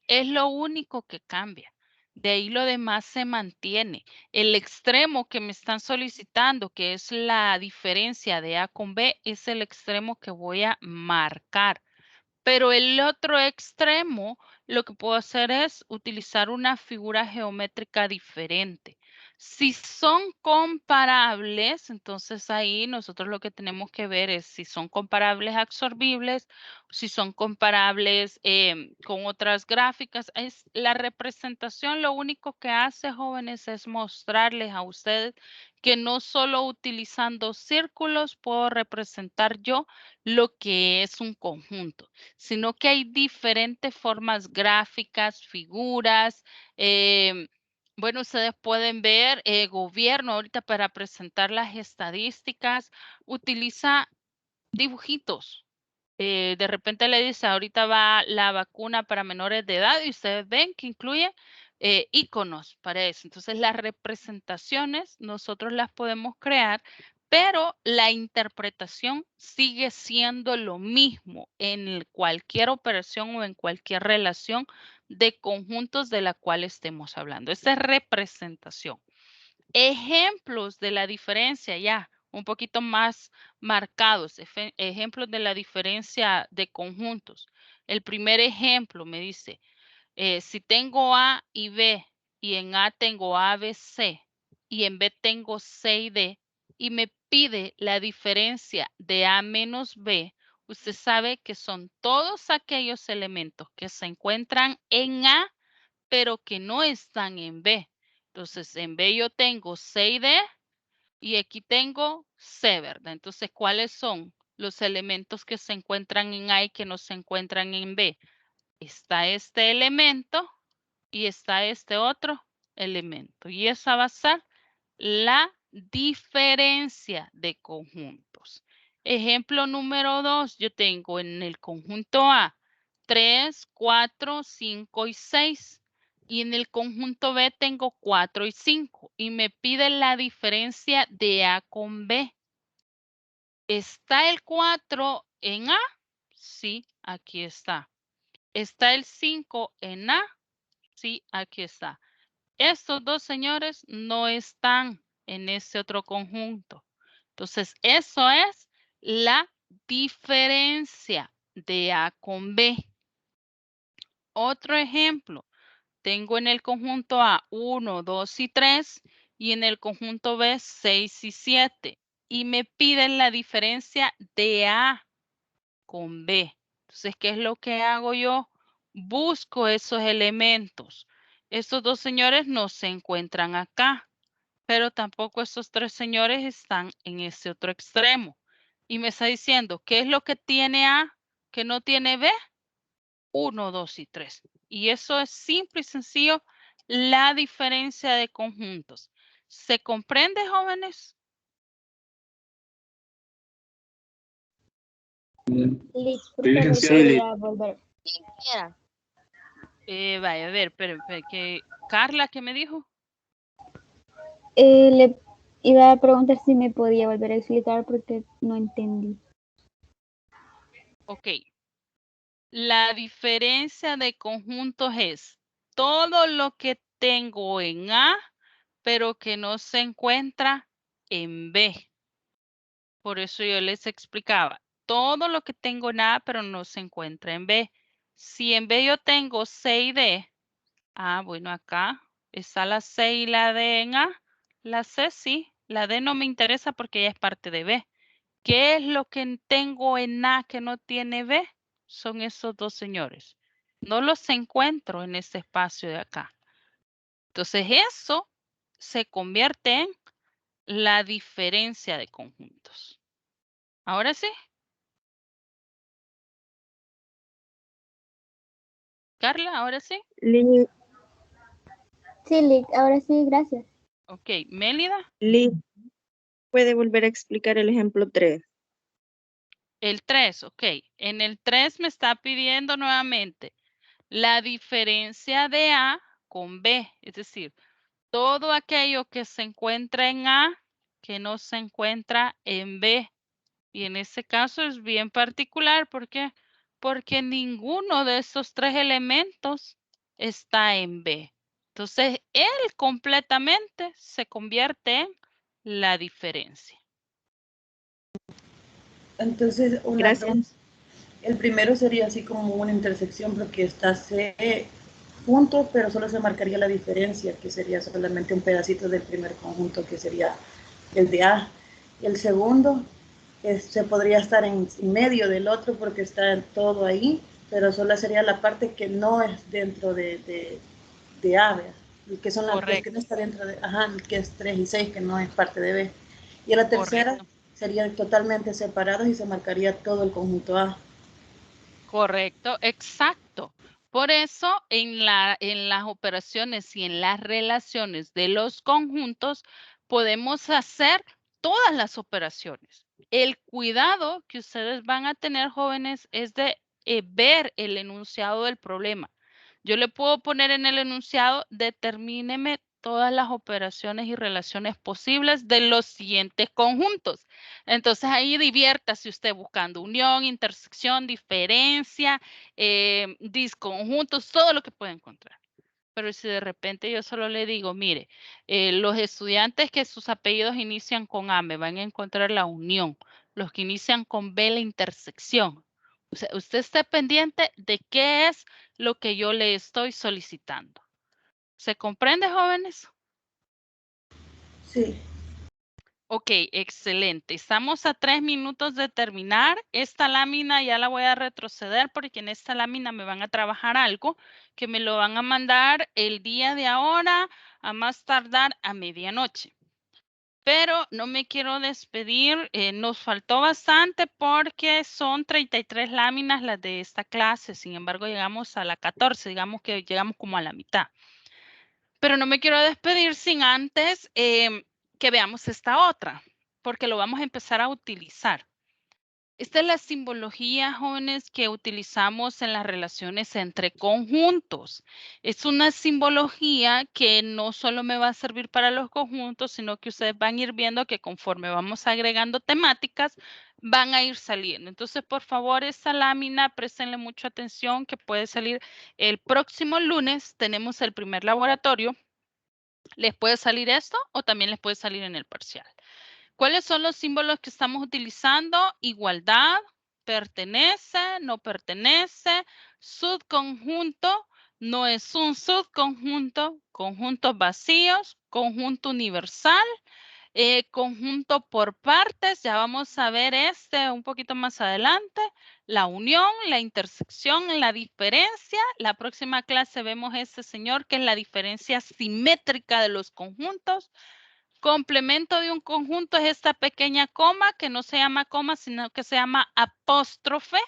Es lo único que cambia. De ahí lo demás se mantiene. El extremo que me están solicitando, que es la diferencia de A con B, es el extremo que voy a marcar. Pero el otro extremo, lo que puedo hacer es utilizar una figura geométrica diferente. Si son comparables, entonces ahí nosotros lo que tenemos que ver es si son comparables absorbibles, si son comparables con otras gráficas. Es la representación, lo único que hace, jóvenes, es mostrarles a ustedes que no solo utilizando círculos puedo representar yo lo que es un conjunto, sino que hay diferentes formas gráficas, figuras. Bueno, ustedes pueden ver, gobierno ahorita para presentar las estadísticas, utiliza dibujitos. De repente le dice, ahorita va la vacuna para menores de edad y ustedes ven que incluye iconos para eso. Entonces, las representaciones nosotros las podemos crear, pero la interpretación sigue siendo lo mismo en cualquier operación o en cualquier relación de conjuntos de la cual estemos hablando. Esa es representación. Ejemplos de la diferencia ya un poquito más marcados, ejemplos de la diferencia de conjuntos. El primer ejemplo me dice, si tengo A y B y en A tengo A, B, C y en B tengo C y D y me pide la diferencia de A menos B, usted sabe que son todos aquellos elementos que se encuentran en A pero que no están en B. Entonces, en B yo tengo C y D y aquí tengo C, ¿verdad? Entonces, ¿cuáles son los elementos que se encuentran en A y que no se encuentran en B? Está este elemento y está este otro elemento. Y esa va a ser la diferencia de conjuntos. Ejemplo número 2, yo tengo en el conjunto A 3, 4, 5 y 6. Y en el conjunto B tengo 4 y 5. Y me pide la diferencia de A con B. ¿Está el 4 en A? Sí, aquí está. ¿Está el 5 en A? Sí, aquí está. Estos dos señores no están en ese otro conjunto. Entonces, eso es la diferencia de A con B. Otro ejemplo, tengo en el conjunto A 1, 2 y 3 y en el conjunto B 6 y 7 y me piden la diferencia de A con B. Entonces, ¿qué es lo que hago yo? Busco esos elementos. Estos dos señores no se encuentran acá, pero tampoco estos tres señores están en ese otro extremo. Y me está diciendo, ¿qué es lo que tiene A que no tiene B? 1, 2 y 3. Y eso es simple y sencillo la diferencia de conjuntos. ¿Se comprende, jóvenes? Licenciada. volver. Vaya, a ver, pero Carla, ¿qué me dijo? Le iba a preguntar si me podía volver a explicar porque no entendí. Ok. La diferencia de conjuntos es todo lo que tengo en A, pero que no se encuentra en B. Por eso yo les explicaba, todo lo que tengo en A, pero no se encuentra en B. Si en B yo tengo C y D, bueno, acá está la C y la D en A. La C sí, la D no me interesa porque ya es parte de B. ¿Qué es lo que tengo en A que no tiene B? Son esos dos señores. No los encuentro en este espacio de acá. Entonces eso se convierte en la diferencia de conjuntos. ¿Ahora sí? Carla, ¿ahora sí? Sí, Lick, ahora sí, gracias. Ok, Mélida. Liz, ¿puede volver a explicar el ejemplo 3? El 3, ok. En el 3 me está pidiendo nuevamente la diferencia de A con B, es decir, todo aquello que se encuentra en A que no se encuentra en B. Y en este caso es bien particular, ¿por qué? Porque ninguno de esos 3 elementos está en B. Entonces, él completamente se convierte en la diferencia. Entonces, una Gracias. pregunta. El primero sería así como una intersección porque está C junto, pero solo se marcaría la diferencia, que sería solamente un pedacito del primer conjunto, que sería el de A. El segundo se podría estar en medio del otro porque está todo ahí, pero solo sería la parte que no es dentro de A, ¿verdad? El que son las que no está dentro de, ajá, el que es 3 y 6, que no es parte de B. Y la tercera sería totalmente separados y se marcaría todo el conjunto A. Correcto, exacto. Por eso en las operaciones y en las relaciones de los conjuntos podemos hacer todas las operaciones. El cuidado que ustedes van a tener, jóvenes, es de ver el enunciado del problema. Yo le puedo poner en el enunciado, determíneme todas las operaciones y relaciones posibles de los siguientes conjuntos. Entonces ahí diviértase usted buscando unión, intersección, diferencia, disconjuntos, todo lo que pueda encontrar. Pero si de repente yo solo le digo, mire, los estudiantes que sus apellidos inician con A me van a encontrar la unión, los que inician con B la intersección. O sea, usted esté pendiente de qué es lo que yo le estoy solicitando. ¿Se comprende, jóvenes? Sí. Ok, excelente. Estamos a 3 minutos de terminar. Esta lámina ya la voy a retroceder porque en esta lámina me van a trabajar algo que me lo van a mandar el día de ahora a más tardar a medianoche. Pero no me quiero despedir, nos faltó bastante porque son 33 láminas las de esta clase, sin embargo llegamos a la 14, digamos que llegamos como a la mitad. Pero no me quiero despedir sin antes que veamos esta otra, porque lo vamos a empezar a utilizar. Esta es la simbología, jóvenes, que utilizamos en las relaciones entre conjuntos. Es una simbología que no solo me va a servir para los conjuntos, sino que ustedes van a ir viendo que conforme vamos agregando temáticas, van a ir saliendo. Entonces, por favor, esta lámina, préstenle mucha atención, que puede salir el próximo lunes. Tenemos el primer laboratorio. Les puede salir esto o también les puede salir en el parcial. ¿Cuáles son los símbolos que estamos utilizando? Igualdad, pertenece, no pertenece, subconjunto, no es un subconjunto, conjuntos vacíos, conjunto universal, conjunto por partes, ya vamos a ver este un poquito más adelante, la unión, la intersección, la diferencia. La próxima clase vemos este señor que es la diferencia simétrica de los conjuntos. Complemento de un conjunto es esta pequeña coma, que no se llama coma, sino que se llama apóstrofe.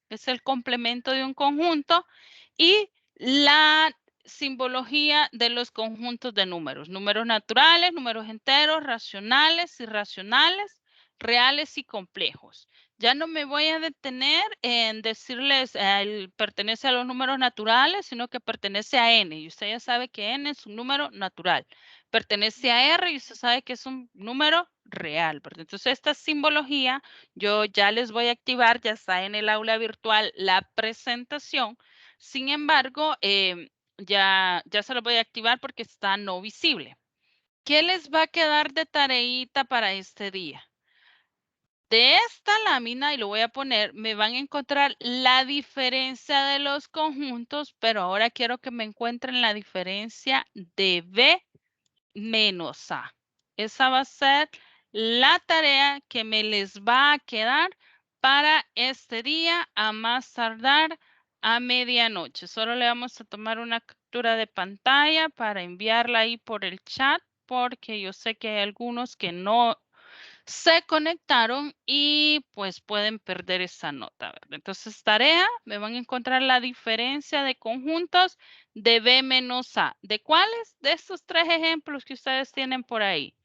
Es el complemento de un conjunto. Y la simbología de los conjuntos de números. Números naturales, números enteros, racionales, irracionales, reales y complejos. Ya no me voy a detener en decirles, pertenece a los números naturales, sino que pertenece a n. Y usted ya sabe que n es un número natural. Pertenece a R y usted sabe que es un número real, ¿verdad? Entonces, esta simbología yo ya les voy a activar, ya está en el aula virtual la presentación. Sin embargo, ya se lo voy a activar porque está no visible. ¿Qué les va a quedar de tareita para este día? De esta lámina, y lo voy a poner, me van a encontrar la diferencia de los conjuntos, pero ahora quiero que me encuentren la diferencia de B menos A. Esa va a ser la tarea que me les va a quedar para este día a más tardar a medianoche. Solo le vamos a tomar una captura de pantalla para enviarla ahí por el chat, porque yo sé que hay algunos que no se conectaron y pues pueden perder esa nota, ¿verdad? Entonces, tarea, me van a encontrar la diferencia de conjuntos de B menos A. ¿De cuáles? De estos 3 ejemplos que ustedes tienen por ahí.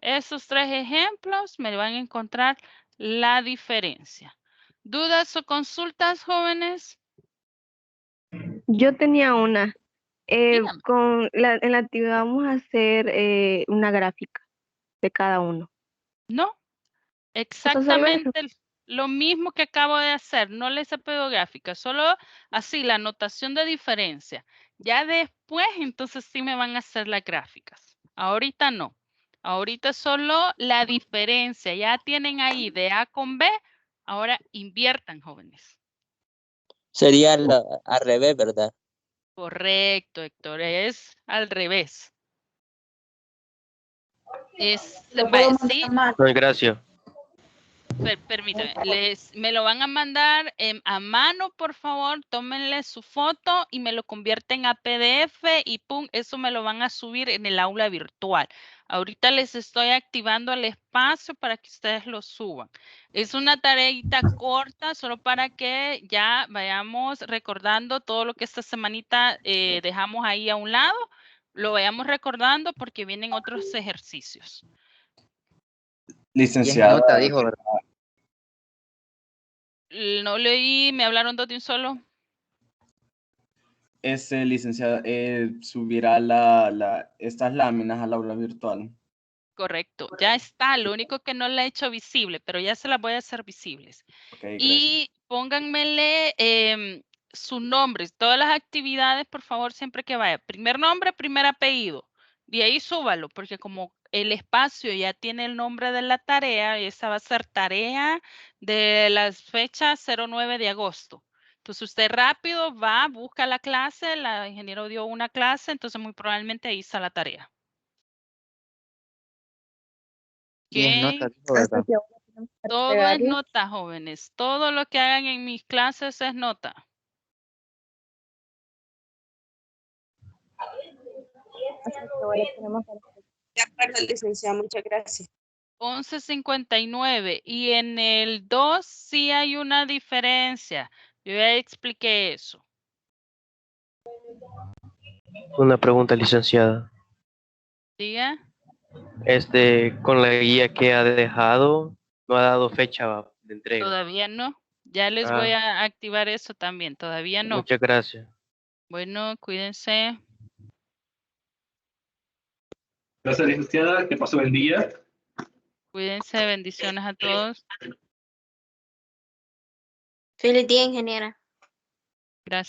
Esos 3 ejemplos me van a encontrar la diferencia. ¿Dudas o consultas, jóvenes? Yo tenía una. Dígame. En la actividad vamos a hacer una gráfica de cada uno. No, exactamente lo mismo que acabo de hacer, no les he pedido gráfica, solo así la anotación de diferencia. Ya después, entonces sí me van a hacer las gráficas. Ahorita no. Ahorita solo la diferencia. Ya tienen ahí de A con B. Ahora inviertan, jóvenes. Sería al revés, ¿verdad? Correcto, Héctor. Es al revés. Sí. No, gracias. Permítame, me lo van a mandar a mano, por favor, tómenle su foto y me lo convierten a PDF y pum, eso me lo van a subir en el aula virtual. Ahorita les estoy activando el espacio para que ustedes lo suban. Es una tareita corta, solo para que ya vayamos recordando todo lo que esta semanita dejamos ahí a un lado, lo vayamos recordando porque vienen otros ejercicios. Licenciada. Nota, dijo, ¿verdad? No leí, me hablaron dos de un solo. Licenciada, subirá estas láminas al aula virtual. Correcto, ya está, lo único que no la he hecho visible, pero ya se las voy a hacer visibles. Okay, y pónganmele sus nombres, todas las actividades, por favor, siempre que vaya. Primer nombre, primer apellido. De ahí súbalo, porque como el espacio ya tiene el nombre de la tarea, esa va a ser tarea de las fechas 09 de agosto. Entonces usted rápido va, busca la clase, la ingeniero dio una clase, entonces muy probablemente ahí está la tarea. 10 notas, dijo, ¿verdad? Todo es nota, jóvenes. Todo lo que hagan en mis clases es nota. De acuerdo, licenciada, muchas gracias. 11:59 y en el 2 sí hay una diferencia. Yo ya expliqué eso. Una pregunta, licenciada. Diga. Con la guía que ha dejado, no ha dado fecha de entrega. Todavía no. Ya les voy a activar eso también. Todavía no. Muchas gracias. Bueno, cuídense. Gracias, licenciada. Que pasó buen día. Cuídense. Bendiciones a todos. Feliz día, ingeniera.